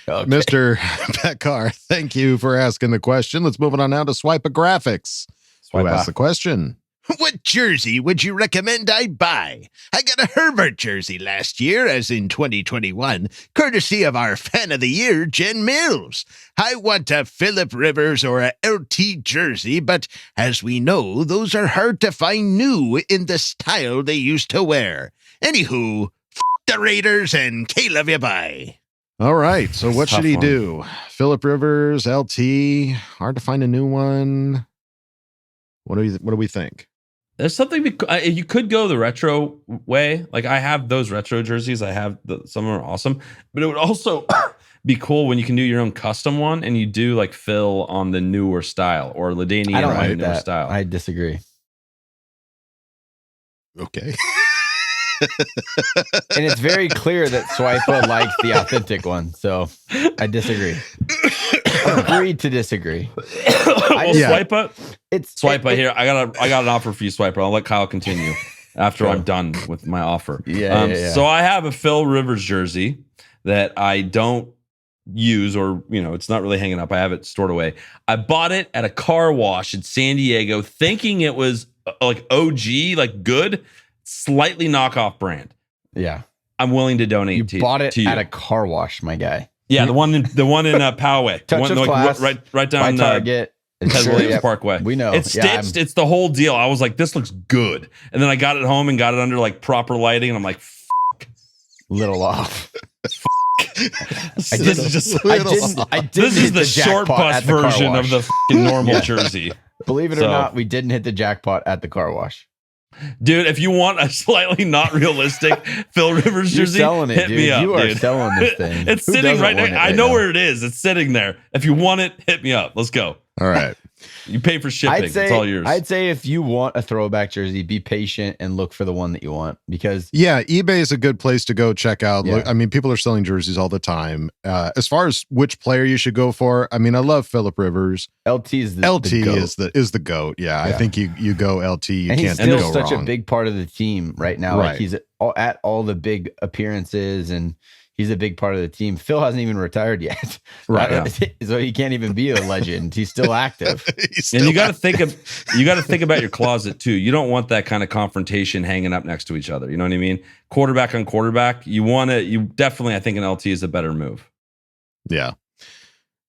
Mr. Pekar, thank you for asking the question. Let's move on now to Swiper Graphics. Who asked the question? What jersey would you recommend I buy? I got a Herbert jersey last year, as in 2021, courtesy of our fan of the year, Jen Mills. I want a Phillip Rivers or a LT jersey, but as we know, those are hard to find new in the style they used to wear. Anywho, the Raiders and Caleb you buy. All right, so what should he do? Phillip Rivers, LT, hard to find a new one. What do we think? There's something you could go the retro way. Like I have those retro jerseys. I have some of them are awesome, but it would also be cool when you can do your own custom one and you do like Phil on the newer style or LaDainian on the newer style. I disagree. Okay. And it's very clear that Swipa likes the authentic one, so I disagree. Agreed to disagree. Swipa. Swipa here. I got an offer for you, Swiper. I'll let Kyle continue after I'm done with my offer. Yeah. So I have a Phil Rivers jersey that I don't use, or it's not really hanging up. I have it stored away. I bought it at a car wash in San Diego, thinking it was like OG, like good, slightly knockoff brand. Yeah, I'm willing to donate. You bought it at a car wash, my guy. Yeah, the one in Poway. Touch of class, right down Target. Ted Williams Parkway. We know. It's stitched. It's the whole deal. I was like, this looks good. And then I got it home and got it under like proper lighting. And I'm like, little off. This is the short bus version of the normal jersey. Believe it or not, we didn't hit the jackpot at the car wash. Dude, if you want a slightly not realistic Phil Rivers jersey, hit me up. You are selling this thing. It's sitting right there. I know where it is. It's sitting there. If you want it, hit me up. Let's go. All right. You pay for shipping. It's all yours. I'd say if you want a throwback jersey, be patient and look for the one that you want, because eBay is a good place to go check out. Yeah. Look, I mean, people are selling jerseys all the time. As far as which player you should go for, I mean, I love Phillip Rivers. LT is the GOAT. is the GOAT. Yeah, I think you go LT. You and can't he's still go such wrong. a big part of the team right now. Right. Like he's at all the big appearances, and he's a big part of the team. Phil hasn't even retired yet. Right. So he can't even be a legend. He's still active. And you got to think about your closet too. You don't want that kind of confrontation hanging up next to each other. You know what I mean? Quarterback on quarterback. You definitely, I think an LT is a better move. Yeah.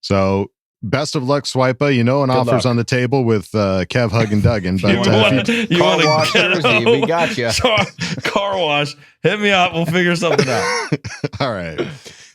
So best of luck, Swipa. An offer's on the table with Kev, Hug, and Duggan. But you want wash jersey, we got you. Car wash. Hit me up. We'll figure something out. All right.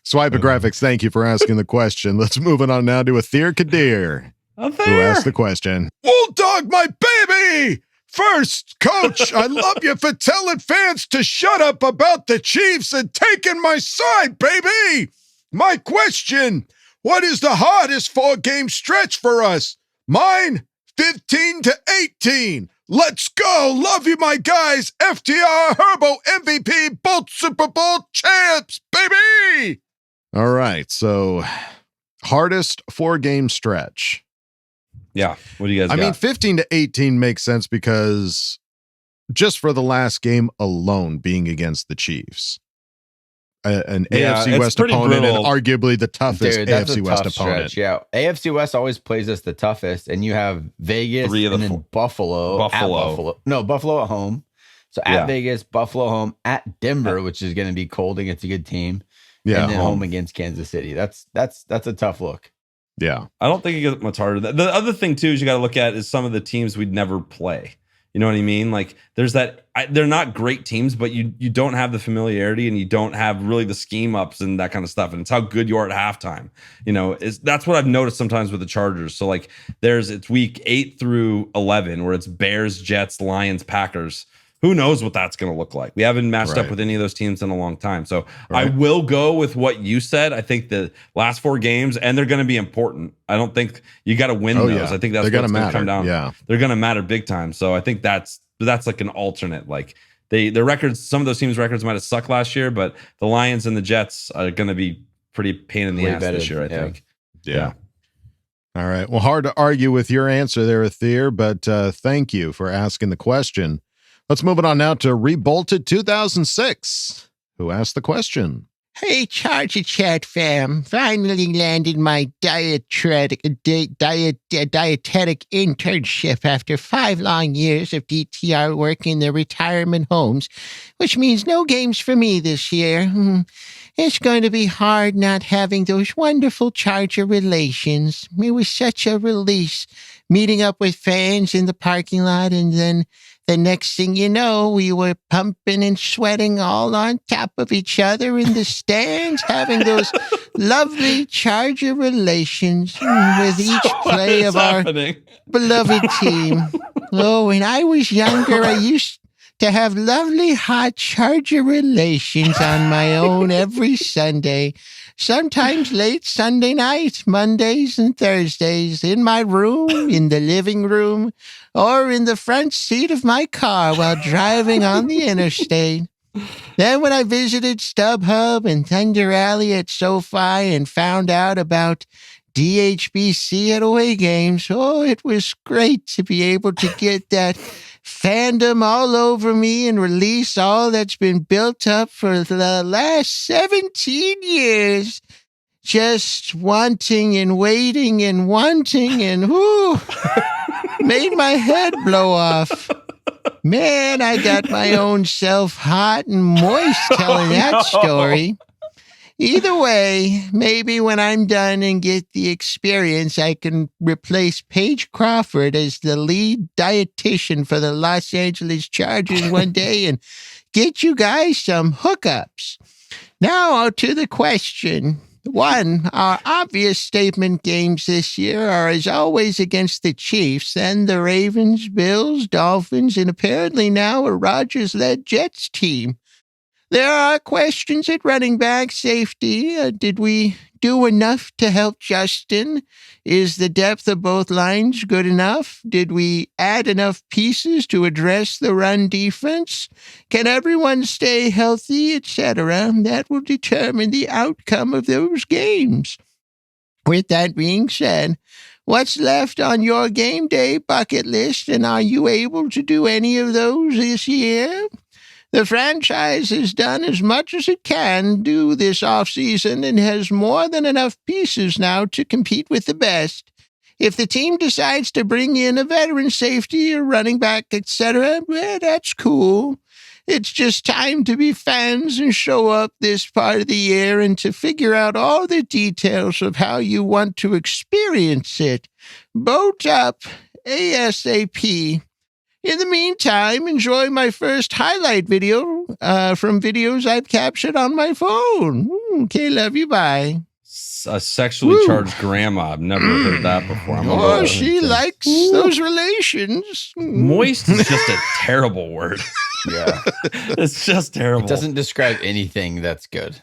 Swipa Graphics, thank you for asking the question. Let's move on now to Athir Kadir, who asked the question. Wool Dog, my baby! First, Coach, I love you for telling fans to shut up about the Chiefs and taking my side, baby! My question, what is the hardest 4-game stretch for us? Mine, 15-18. Let's go. Love you, my guys. FTR, Herbo, MVP, both Super Bowl champs, baby! All right. So, hardest 4-game stretch. Yeah. What do you guys got? I mean, 15-18 makes sense because just for the last game alone being against the Chiefs. An AFC West opponent brutal. And arguably the toughest AFC West opponent. Stretch. Yeah, AFC West always plays us the toughest, and you have Vegas and then Buffalo. Buffalo at home. So at Vegas, Buffalo home, at Denver, which is going to be cold against a good team, and then home against Kansas City. That's a tough look. Yeah, I don't think it gets much harder. The other thing too is you got to look at is some of the teams we'd never play. You know what I mean? Like there's that, they're not great teams, but you don't have the familiarity and you don't have really the scheme ups and that kind of stuff. And it's how good you are at halftime. That's what I've noticed sometimes with the Chargers. So like it's week 8 through 11 where it's Bears, Jets, Lions, Packers. Who knows what that's going to look like? We haven't matched up with any of those teams in a long time. So I will go with what you said. I think the last 4 games, and they're going to be important. I don't think you got to win those. Yeah. I think that's what's going to come down. Yeah. They're going to matter big time. So I think that's like an alternate. Like their records, some of those teams' records might have sucked last year, but the Lions and the Jets are going to be pretty pain in the ass this year, I think. Yeah. All right. Well, hard to argue with your answer there, Athir, but thank you for asking the question. Let's move it on now to Rebolted 2006, who asked the question. Hey, Charger Chat fam. Finally landed my dietetic internship after 5 long years of DTR work in the retirement homes, which means no games for me this year. It's going to be hard not having those wonderful Charger relations. It was such a release, meeting up with fans in the parking lot, and then the next thing you know, we were pumping and sweating all on top of each other in the stands, having those lovely Charger relations with each play of our beloved team. Oh, when I was younger, I used to have lovely hot Charger relations on my own every Sunday. Sometimes late Sunday night, Mondays and Thursdays, in my room, in the living room, or in the front seat of my car while driving on the interstate. Then when I visited StubHub and Thunder Alley at SoFi and found out about DHBC at away games, it was great to be able to get that fandom all over me and release all that's been built up for the last 17 years. Just wanting and waiting and wanting and made my head blow off. Man, I got my own self hot and moist telling that story. Either way, maybe when I'm done and get the experience, I can replace Paige Crawford as the lead dietitian for the Los Angeles Chargers one day and get you guys some hookups. Now to the question. 1, our obvious statement games this year are, as always, against the Chiefs, then the Ravens, Bills, Dolphins, and apparently now a Rodgers-led Jets team. There are questions at running back safety. Did we do enough to help Justin? Is the depth of both lines good enough? Did we add enough pieces to address the run defense? Can everyone stay healthy, etc.? That will determine the outcome of those games. With that being said, what's left on your game day bucket list, and are you able to do any of those this year? The franchise has done as much as it can do this offseason and has more than enough pieces now to compete with the best. If the team decides to bring in a veteran safety or running back, etc., well, that's cool. It's just time to be fans and show up this part of the year and to figure out all the details of how you want to experience it. Boat up ASAP. In the meantime, enjoy my first highlight video from videos I've captured on my phone. Okay, love you, bye. A sexually charged grandma. I've never heard that before. Oh, she likes those relations. Moist is just a terrible word. Yeah. It's just terrible. It doesn't describe anything that's good.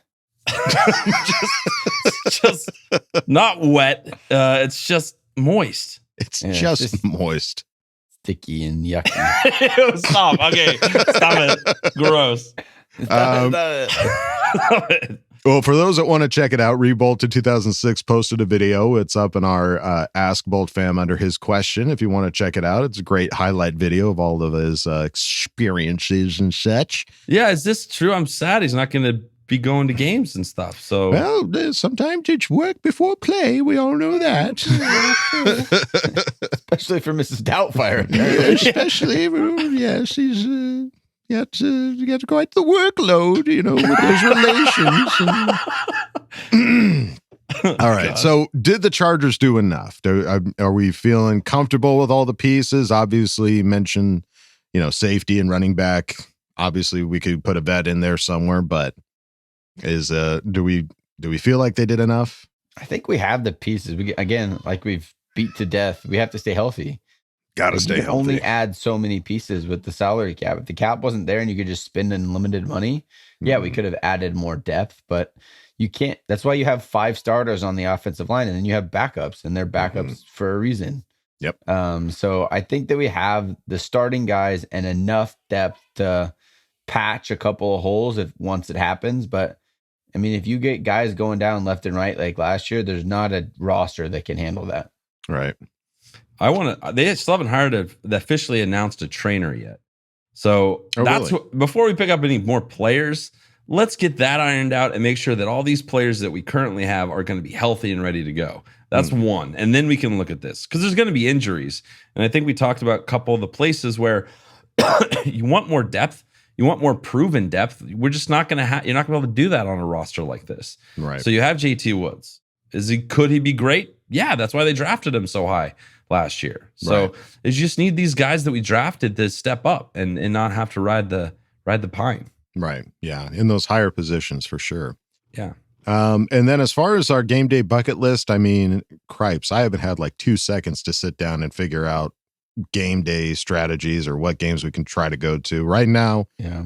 just not wet. It's just moist. It's just moist. Sticky and yucky. Stop. Okay. Stop it. Gross. Stop it. Well, for those that want to check it out, Rebolted 2006 posted a video. It's up in our Ask Boltfam under his question. If you want to check it out, it's a great highlight video of all of his experiences and such. Yeah, is this true? I'm sad he's not going to be going to games and stuff. So, well, sometimes it's work before play. We all know that. Especially for Mrs. Doubtfire. Especially, yes, he's... You have to go at the workload, with those relations. All right. So did the Chargers do enough? Are we feeling comfortable with all the pieces? Obviously, you mentioned, safety and running back. Obviously, we could put a vet in there somewhere, but do we feel like they did enough? I think we have the pieces. We've beat to death. We have to stay healthy. Got to stay healthy. Only add so many pieces with the salary cap. If the cap wasn't there and you could just spend unlimited money, we could have added more depth, but you can't. That's why you have 5 starters on the offensive line, and then you have backups, and they're backups for a reason. Yep. So I think that we have the starting guys and enough depth to patch a couple of holes once it happens. But I mean, if you get guys going down left and right like last year, there's not a roster that can handle that. Right. They still haven't hired officially announced a trainer yet. So before we pick up any more players, let's get that ironed out and make sure that all these players that we currently have are going to be healthy and ready to go. That's one. And then we can look at this because there's going to be injuries. And I think we talked about a couple of the places where you want more depth. You want more proven depth. We're just not going to you're not going to be able to do that on a roster like this. Right. So you have JT Woods. Could he be great? Yeah, that's why they drafted him so high last year. So you just need these guys that we drafted to step up and not have to ride the pine. Right. Yeah. In those higher positions for sure. Yeah. And then as far as our game day bucket list, I mean, cripes, I haven't had like 2 seconds to sit down and figure out game day strategies or what games we can try to go to right now. Yeah.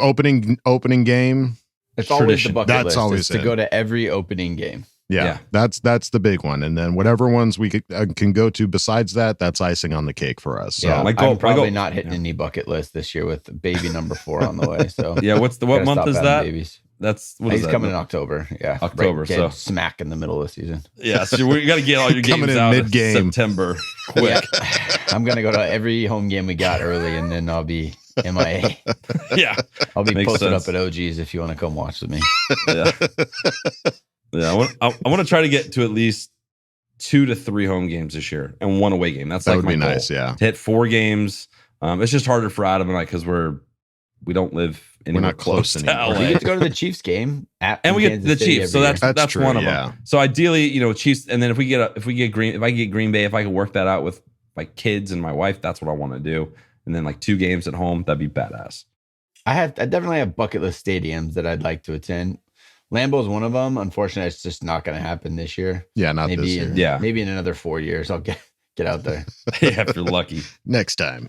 Opening game. It's always the bucket That's list. always to go to every opening game. Yeah, that's the big one. And then whatever ones we can go to besides that, that's icing on the cake for us. So I'm probably not hitting any bucket list this year with baby number 4 on the way. So yeah, what month is that? Babies. He's coming in October. Yeah, October. So smack in the middle of the season. Yeah, so we got to get all your games out mid-game. September. Quick. Yeah. I'm gonna go to every home game we got early, and then I'll be MIA. Yeah, I'll be posted up at OG's if you want to come watch with me. Yeah. Yeah, I want to try to get to at least 2 to 3 home games this year and 1 away game. That would be nice. Yeah, to hit 4 games. It's just harder for Adam and I because we don't live anywhere close to LA. We get to go to the Chiefs game and we get the Chiefs, so that's true, one of them. So ideally, Chiefs, and then if I get Green Bay, if I could work that out with my kids and my wife, that's what I want to do. And then like 2 games at home, that'd be badass. I definitely have bucket list stadiums that I'd like to attend. Lambeau's one of them. Unfortunately, it's just not going to happen this year. Yeah, not this year. Maybe in another 4 years, I'll get out there. Yeah, if you're lucky. Next time.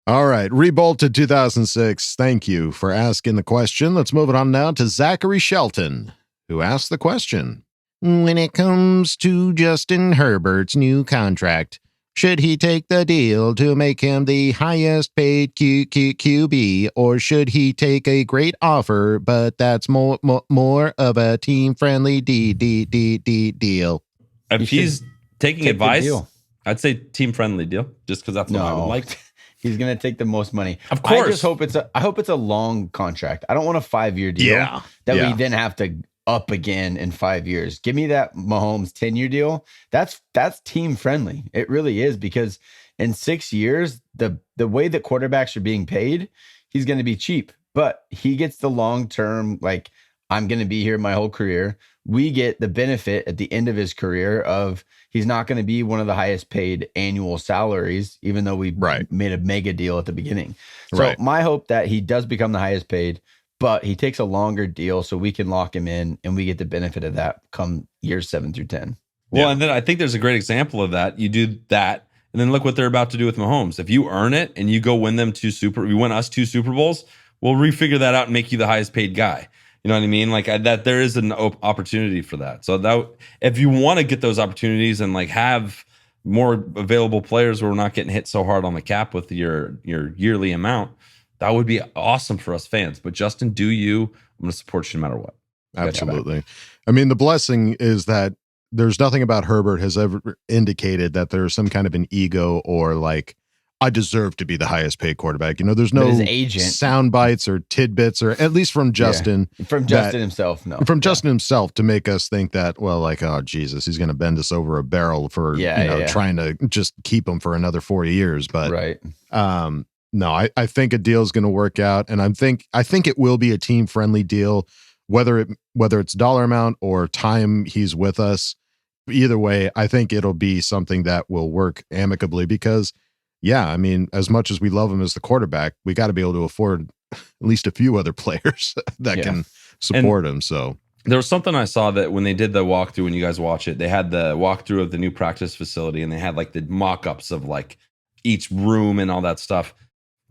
All right, Rebolted 2006. Thank you for asking the question. Let's move it on now to Zachary Shelton, who asked the question. When it comes to Justin Herbert's new contract, should he take the deal to make him the highest paid QB, or should he take a great offer, but that's more of a team-friendly deal? If he's taking advice, I'd say team-friendly deal, just because that's what I would like. He's gonna take the most money. Of course. I just hope I hope it's a long contract. I don't want a 5-year deal that we then have to up again in 5 years. Give me that Mahomes 10-year deal. That's team friendly. It really is, because in 6 years, the way that quarterbacks are being paid, he's going to be cheap, but he gets the long term, like, I'm going to be here my whole career. We get the benefit at the end of his career of he's not going to be one of the highest paid annual salaries, even though we made a mega deal at the beginning. So my hope that he does become the highest paid, but he takes a longer deal so we can lock him in and we get the benefit of that come years 7 through 10. Well, and then I think there's a great example of that. You do that, and then look what they're about to do with Mahomes. If you earn it and you go win them you win us 2 Super Bowls, we'll refigure that out and make you the highest paid guy. You know what I mean? Like that, there is an opportunity for that. So that if you want to get those opportunities and like have more available players where we're not getting hit so hard on the cap with your yearly amount, that would be awesome for us fans. But Justin, do you? I'm going to support you no matter what. Absolutely. I mean, the blessing is that there's nothing about Herbert has ever indicated that there's some kind of an ego or like, I deserve to be the highest paid quarterback. You know, there's no sound bites or tidbits, or at least from Justin. Yeah. From Justin himself, no. From Justin himself to make us think that, well, like, oh, Jesus, he's going to bend us over a barrel for, trying to just keep him for another 4 years. But no, I think a deal is going to work out. And I think it will be a team friendly deal, whether it's dollar amount or time he's with us. Either way, I think it'll be something that will work amicably because, yeah, I mean, as much as we love him as the quarterback, we got to be able to afford at least a few other players that can support him. So there was something I saw that when they did the walkthrough, when you guys watch it, they had the walkthrough of the new practice facility and they had like the mock-ups of like each room and all that stuff.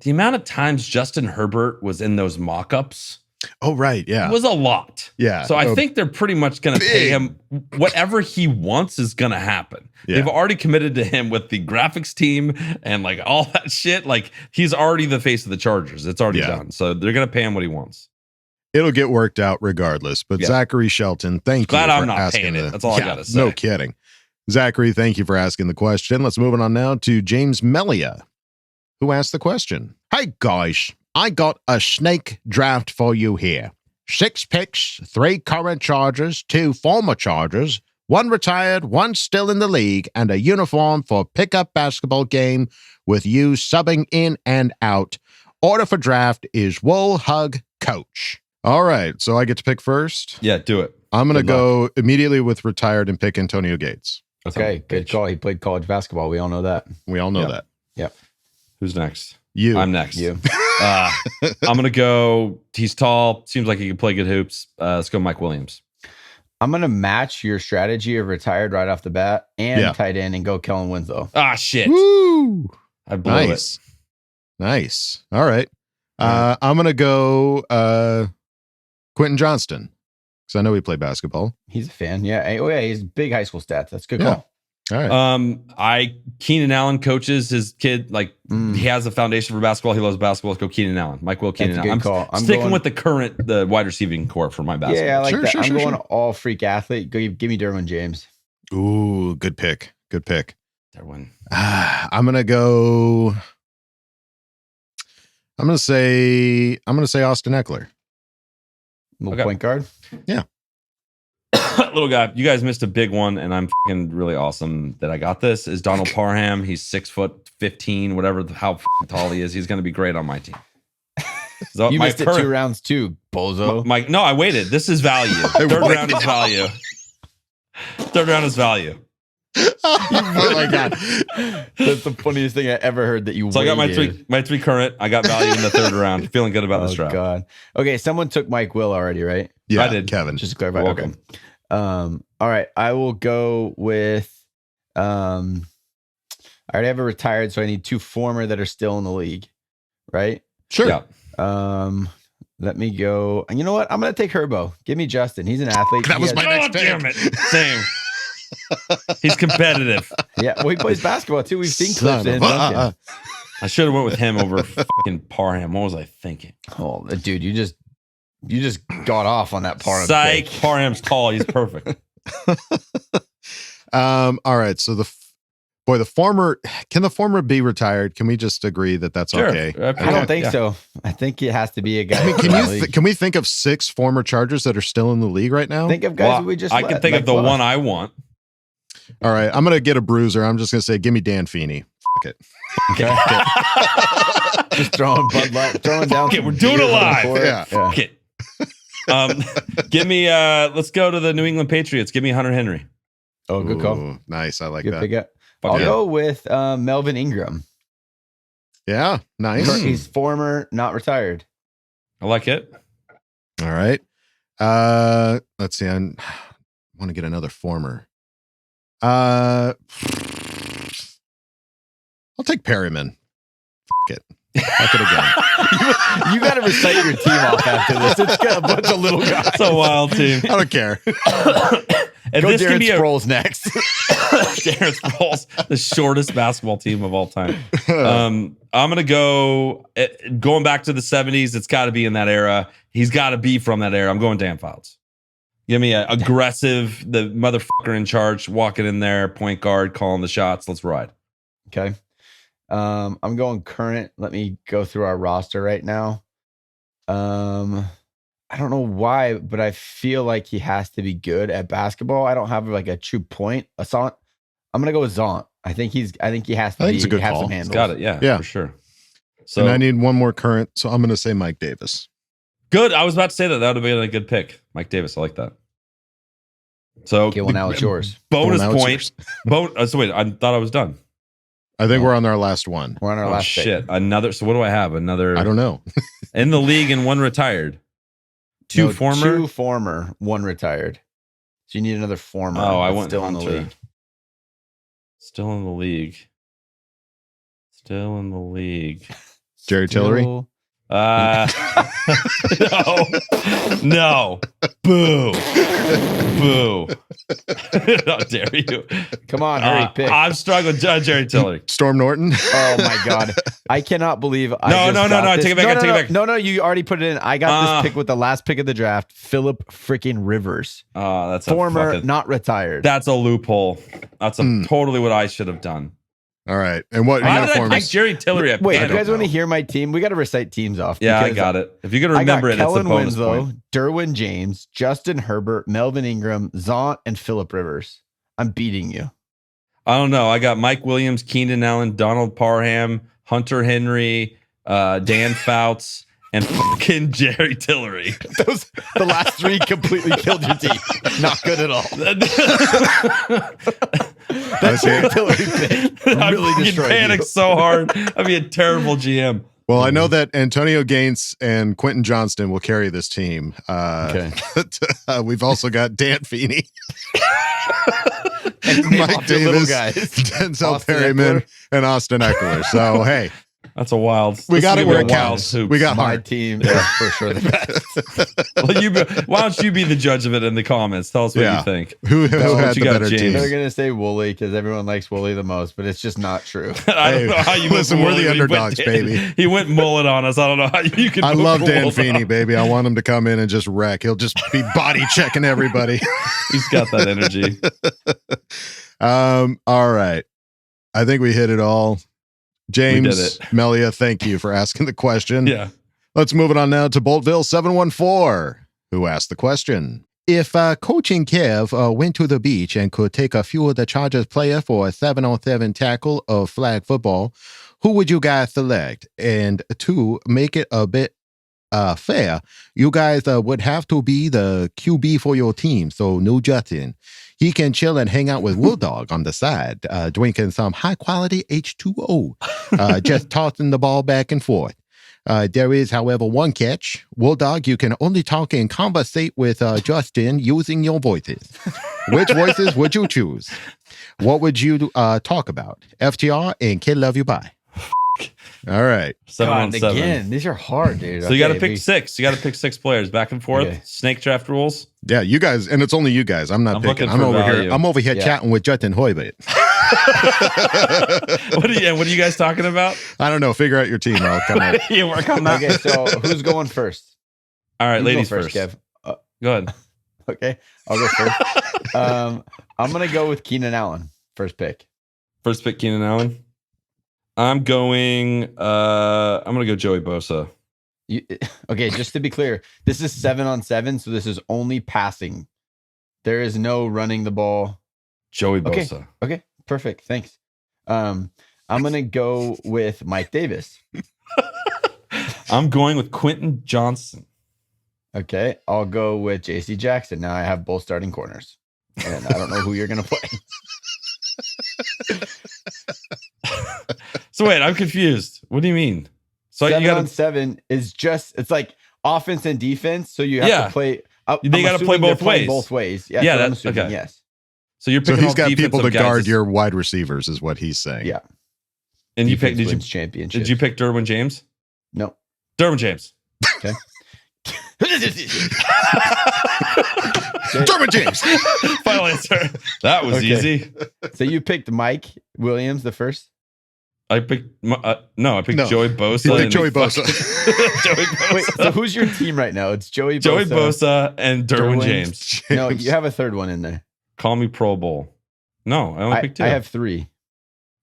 The amount of times Justin Herbert was in those mock-ups. Oh, right. Yeah. It was a lot. Yeah. So I think they're pretty much going to pay him whatever he wants is going to happen. Yeah. They've already committed to him with the graphics team and like all that shit. Like he's already the face of the Chargers. It's already done. So they're going to pay him what he wants. It'll get worked out regardless. But Zachary Shelton, thank you. Glad I'm not paying it. That's all I got to say. No kidding. Zachary, thank you for asking the question. Let's move on now to James Melia, who asked the question. Hey, guys. I got a snake draft for you here. 6 picks, 3 current Chargers, 2 former Chargers, 1 retired, 1 still in the league, and a uniform for pickup basketball game with you subbing in and out. Order for draft is Wool Hug Coach. All right, so I get to pick first? Yeah, do it. I'm going to go immediately with retired and pick Antonio Gates. Okay, good call. He played college basketball. We all know that. We all know that. Yep. Who's next? You. I'm next. You. I'm going to go, he's tall, seems like he can play good hoops. Let's go Mike Williams. I'm going to match your strategy of retired right off the bat and tight end and go Kellen Winslow. Ah, shit. Woo! I blew it. Nice. All right. I'm going to go Quentin Johnston because I know he played basketball. He's a fan. Yeah. Oh, yeah. He's big high school stats. That's a good call. All right. Keenan Allen coaches his kid. Like he has a foundation for basketball. He loves basketball. Let's go Keenan Allen. Keenan Allen. I'm sticking with the wide receiving core for my basketball. Yeah, I like that. I'm going all freak athlete. Give me Derwin James. Ooh, good pick. Good pick. Derwin. I'm gonna go. I'm gonna say Austin Eckler. Little point guard. Yeah. Little guy, you guys missed a big one, and I'm fucking really awesome that I got this. Is Donald Parham? He's 6'15", whatever how tall he is. He's going to be great on my team. So you missed it 2 rounds too, bozo. No, I waited. This is value. Third round is value. Third round is value. Oh my god, that's the funniest thing I ever heard. That you. So waited. I got my three current. I got value in the 3rd round. Feeling good about this draft. God. Okay, someone took Mike Will already, right? Yeah, I did. Kevin. Just to clarify. Okay. All right. I will go with. I already have a retired, so I need 2 former that are still in the league. Right. Sure. Yeah. Let me go. And you know what? I'm gonna take Herbo. Give me Justin. He's an athlete. That was my next pick. Damn it. Same. He's competitive. Yeah, well, he plays basketball too. We've seen clips in I should have went with him over fucking Parham. What was I thinking? Oh, dude, you just got off on that Parham. Psych. Parham's tall. He's perfect. All right. So Boy, can the former be retired? Can we just agree that that's Sure. okay? I don't think so. I think it has to be a guy. I mean, can we think of 6 former Chargers that are still in the league right now? Think of guys we just I can think of the one I want. All right, I'm going to get a bruiser. I'm just going to say, give me Dan Feeney. Fuck it. Okay. Just throwing Bud Light, throwing down. Okay, we're doing it live. Yeah. Fuck it. Give me, let's go to the New England Patriots. Give me Hunter Henry. Oh, good call. Ooh, nice. I like Good that. pick up. I'll go with Melvin Ingram. Yeah, nice. He's former, not retired. I like it. All right. Let's see. I want to get another former. I'll take Perryman. Fuck it. Fuck it again. You got to recite your team off after this. It's got a bunch of little guys. It's a wild team. I don't care. And Go this Darren can be Sproles next. Darren Sproles, the shortest basketball team of all time. I'm gonna go going back to the 70s. It's got to be in that era. He's got to be from that era. I'm going Dan Fouts. Give me a aggressive, the motherfucker in charge, walking in there, point guard, calling the shots. Let's ride. Okay. I'm going current. Let me go through our roster right now. I don't know why, but I feel like he has to be good at basketball. I don't have like a true point. I'm gonna go with Zont. I think he has to it's a good have call. some He's handles. got it. Yeah, for sure. So and I need one more current, so I'm going to say Mike Davis. good. I was about to say that would have been a good pick. Mike Davis. I like that. So Okay, well now it's yours. Bonus Well, now point. So wait, I thought I was done. I think we're on our last one. We're on our Oh last shit! Another. So what do I have? Another. I don't know. In the league and one retired. pick. Two former. 2 former, 1 retired. So you need another former. Oh, I that's went still in the Hunter. league. Still in the league. Still in the league. Jerry Tillery? Still- No. Boo. Boo. How dare you? Come on, hurry, pick. I'm struggling. Jerry Tillery. Storm Norton? Oh my god, I cannot believe. No, I take it back. I take it back. No, you already put it in. I got this pick with the last pick of the draft. Philip freaking Rivers, That's former, not retired. That's a loophole. That's totally what I should have done. All right. And what How did I uniform pick is Jerry Tillery? Wait, you guys want to hear my team? We got to recite teams off. Yeah, I because got it. If you're gonna remember I it, got it's a Kellen bonus Winslow, point. Derwin James, Justin Herbert, Melvin Ingram, Zont, and Philip Rivers. I'm beating you. I don't know. I got Mike Williams, Keenan Allen, Donald Parham, Hunter Henry, Dan Fouts, and fucking Jerry Tillery. The last 3 completely killed your team. Not good at all. That's Jerry Tillery pick. I'm Really fucking destroyed panicked you. so hard. I'd be a terrible GM. Well, I know that Antonio Gaines and Quentin Johnston will carry this team. Okay. We've also got Dan Feeney, Name Mike off your little Davis, guys. Denzel Austin Perryman, Eckler. and Austin Eckler. So, hey, That's a wild. we got it this is where gonna it be a wild counts. soup. We got My heart. team is for sure the best. Well, why don't you be the judge of it in the comments? Tell us what Yeah. you think. Who what had you the got, better James? team? They're going to say Wooly because everyone likes Wooly the most, but it's just not true. I don't know how you listen, went we're the mullet. He went underdogs, baby. He went mullet on us. I don't know how you can. I vote love for Dan mullet Feeney, on. baby. I want him to come in and just wreck. He'll just be body checking everybody. He's got that energy. All right. I think we hit it all. James, We did it. Melia, thank you for asking the question. Yeah. Let's move it on now to Boltville 714, who asked the question. If coaching Kev went to the beach and could take a few of the Chargers player for a 7-on-7 tackle of flag football, who would you guys select? And to make it a bit fair, you guys would have to be the QB for your team. So no Justin. He can chill and hang out with Will Dog on the side, drinking some high quality H2O, just tossing the ball back and forth. There is, however, one catch. Will Dog, you can only talk and conversate with Justin using your voices. Which voices would you choose? What would you talk about? FTR and Kid Love You Bye. All right. 7-on-7. Again, these are hard, dude. So you got to pick 6. You got to pick 6 players back and forth. Okay. Snake draft rules. Yeah, you guys, and it's only you guys. I'm not picking. looking I'm for over value. here. I'm over here chatting with Justin Hoybit. What are you guys talking about? I don't know. Figure out your team. I'll come up. You work on that. Okay, so who's going first? All right, You ladies go first. Kev. Go ahead. Okay, I'll go first. I'm going to go with Keenan Allen, first pick. First pick, Keenan Allen. I'm going to go Joey Bosa. Okay, just to be clear, this is 7-on-7, so this is only passing. There is no running the ball. Joey Bosa. Okay, perfect. Thanks. I'm going to go with Mike Davis. I'm going with Quentin Johnson. Okay, I'll go with JC Jackson. Now I have both starting corners. And I don't know who you're going to play. So wait, I'm confused. What do you mean? So 7-on-7 is just, it's like offense and defense. So you have to play. They got to play both ways. Both ways. Yeah, yeah, that's okay. Yes. So you're picking. So he's got people to guard guys. your wide receivers, is what he's saying. Yeah. And you picked? Championship. Did you pick Derwin James? No. Derwin James. Okay. Derwin James. Final answer. That was easy. So you picked Mike Williams the first. I picked Joey Bosa. You picked Joey Bosa. Joey Bosa. Wait, so who's your team right now? It's Joey Bosa and Derwin James. No, you have a third one in there. Call me Pro Bowl. No, I only picked 2. I have 3.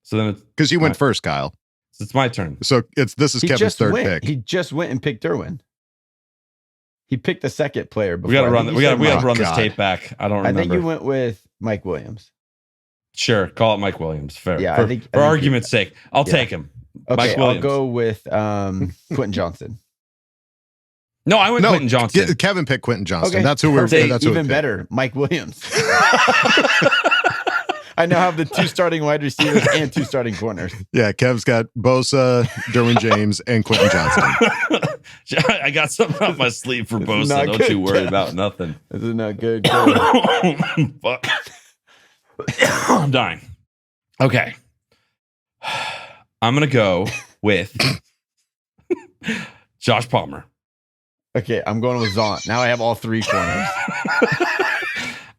So then it's because you went first, Kyle. So it's my turn. So this is Kevin's third pick. He just went and picked Derwin. He picked the second player. Before. We got to run. We got to run this tape back. I don't remember. I think you went with Mike Williams. Sure, call it Mike Williams. Fair. Yeah, for argument's sake, I'll take him. Okay, Mike Williams. I'll go with Quentin Johnson. No, I went Quentin Johnson. Kevin picked Quentin Johnson. Okay, that's who we're. That's even better. Mike Williams. I now have the 2 starting wide receivers and 2 starting corners. Yeah, Kev's got Bosa, Derwin James, and Quentin Johnson. I got something up my sleeve for Bosa. Don't you worry about nothing. This is not good. Fuck. I'm dying. Okay. I'm going to go with Josh Palmer. Okay, I'm going with Zont. Now I have all 3 corners.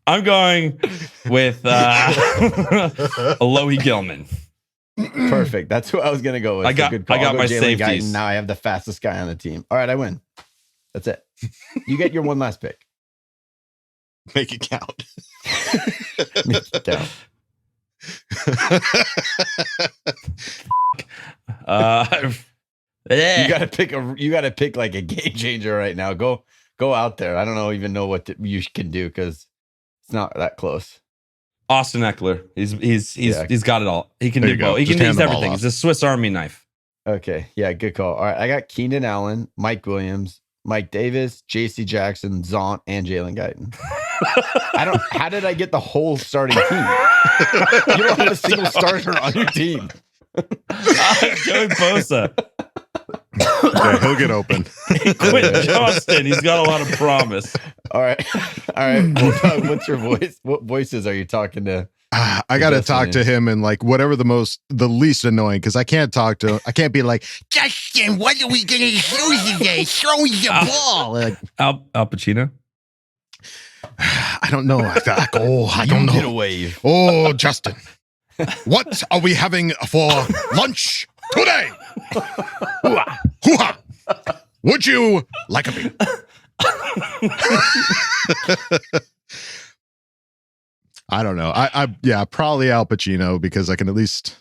I'm going with Alohi Gilman. Perfect. That's who I was going to go with. I got my safeties. Guyton. Now I have the fastest guy on the team. All right, I win. That's it. You get your one last pick. Make it count. Make it count. You gotta pick like a game changer right now. Go out there. I don't even know what you can do because it's not that close. Austin Eckler. He's got it all. He can do both. He's everything. He's a Swiss Army knife. Okay. Yeah, good call. All right. I got Keenan Allen, Mike Williams, Mike Davis, JC Jackson, Zont, and Jalen Guyton. How did I get the whole starting team? You don't have a single starter on your team. Joey Bosa. Yeah, he'll get open. Quentin Johnston. He's got a lot of promise. All right. Well, Doug, what's your voice? What voices are you talking to? I got to talk to him in like whatever the least annoying, because I can't be like, Justin, what are we going to do today? Throw the ball. Like, Al Pacino? I don't know. I don't know. Get a wave. Oh, Justin. What are we having for lunch today? Hoo-ha. Would you like a beer? I don't know. Yeah, probably Al Pacino, because I can at least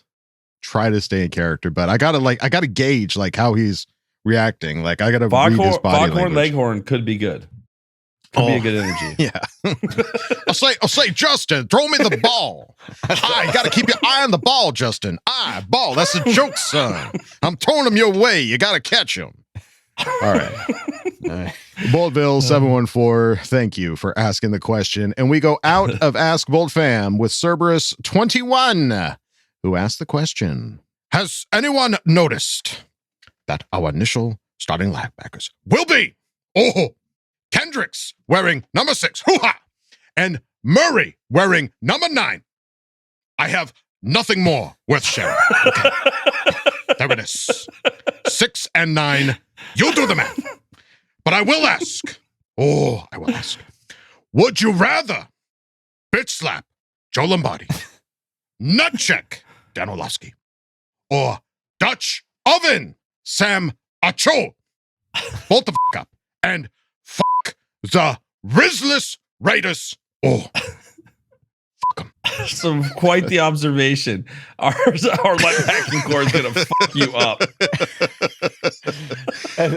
try to stay in character, but I gotta gauge like how he's reacting. Like I gotta read his body language. Leghorn could be good. Could be a good energy. Yeah. I'll say, Justin, throw me the ball. You got to keep your eye on the ball, Justin. Ball. That's a joke, son. I'm throwing him your way. You got to catch him. All right. Boltville 714, thank you for asking the question. And we go out of Ask Boltfam with Cerberus 21, who asked the question. Has anyone noticed that our initial starting linebackers will be Kendricks wearing number 6, hoo-ha, and Murray wearing number 9. I have nothing more worth sharing. Okay. There it is. 6 and 9. You do the math. But I will ask. Would you rather bitch slap Joe Lombardi, nut check Dan Orlovsky, or Dutch oven Sam Acho? Both the f*** up and fuck the Rizless Raiders. Fuck them. Quite the observation. Our light packing cord is gonna fuck you up.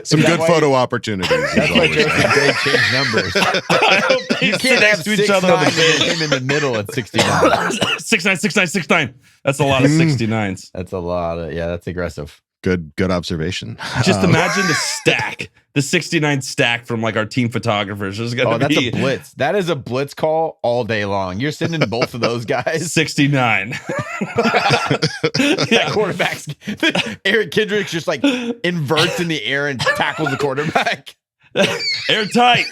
Some good photo opportunities. That's why Jason Day changed numbers. I hope they You sit can't next have to each other on the bench. him in the middle at 69. 69, 69, 69. That's a lot of 69s. That's a lot of, that's aggressive. Good observation. Just imagine the 69 stack from like our team photographers. There's gonna that's be a blitz. That is a blitz call all day long. You're sending both of those guys. 69. That quarterback's Eric Kendricks just like inverts in the air and tackles the quarterback. Airtight.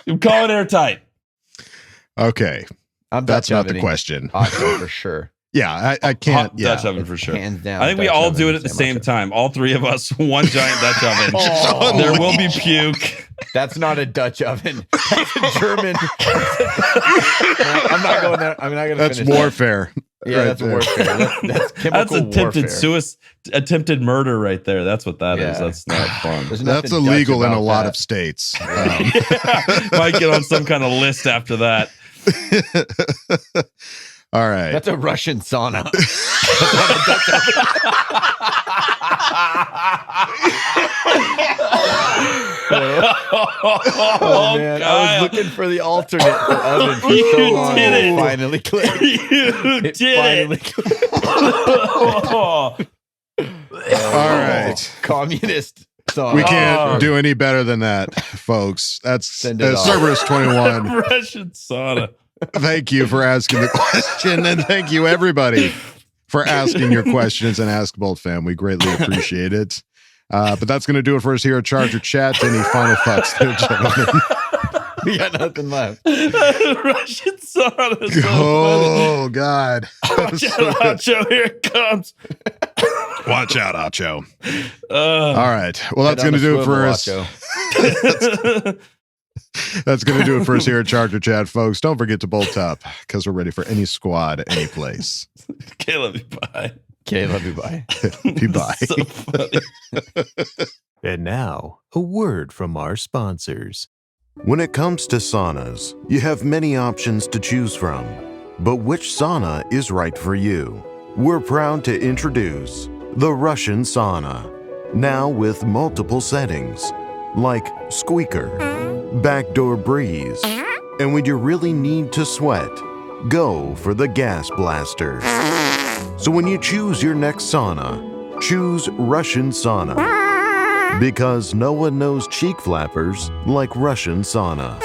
You call it airtight. Okay. That's not the question. For sure. Yeah, I can't. Dutch oven for sure. Hands down. I think we all do it at the same time. All three of us, one giant Dutch oven. There will be puke. That's not a Dutch oven. That's a German. I'm not going there. I'm not going to. That's warfare. Yeah, that's warfare. That's chemical warfare. Attempted murder right there. That's what that is. That's not fun. That's illegal in a lot of states. Might get on some kind of list after that. All right. That's a Russian sauna. Oh man, God. I was looking for the alternate for oven for so long. It finally clicked. You did it. All right. Communist sauna. We can't do any better than that, folks. That's Cerberus 21. Russian sauna. Thank you for asking the question, and thank you everybody for asking your questions and Ask Boltfam. We greatly appreciate it. But that's going to do it for us here at Charger Chat. Any final thoughts there, gentlemen? We got nothing left. Russian sauna. So oh, God. Watch out, Acho. Here it comes. Watch out, Acho. All right. Well, that's going to do it for us. That's going to do it for us here at Charger Chat, folks. Don't forget to bolt up because we're ready for any squad, any place. Okay, love you. Bye. Okay, love you. Bye. Bye. So funny. And now, a word from our sponsors. When it comes to saunas, you have many options to choose from. But which sauna is right for you? We're proud to introduce the Russian Sauna. Now with multiple settings, like squeaker, backdoor breeze, and when you really need to sweat, go for the gas blaster. So when you choose your next sauna, choose Russian Sauna. Because no one knows cheek flappers like Russian Sauna.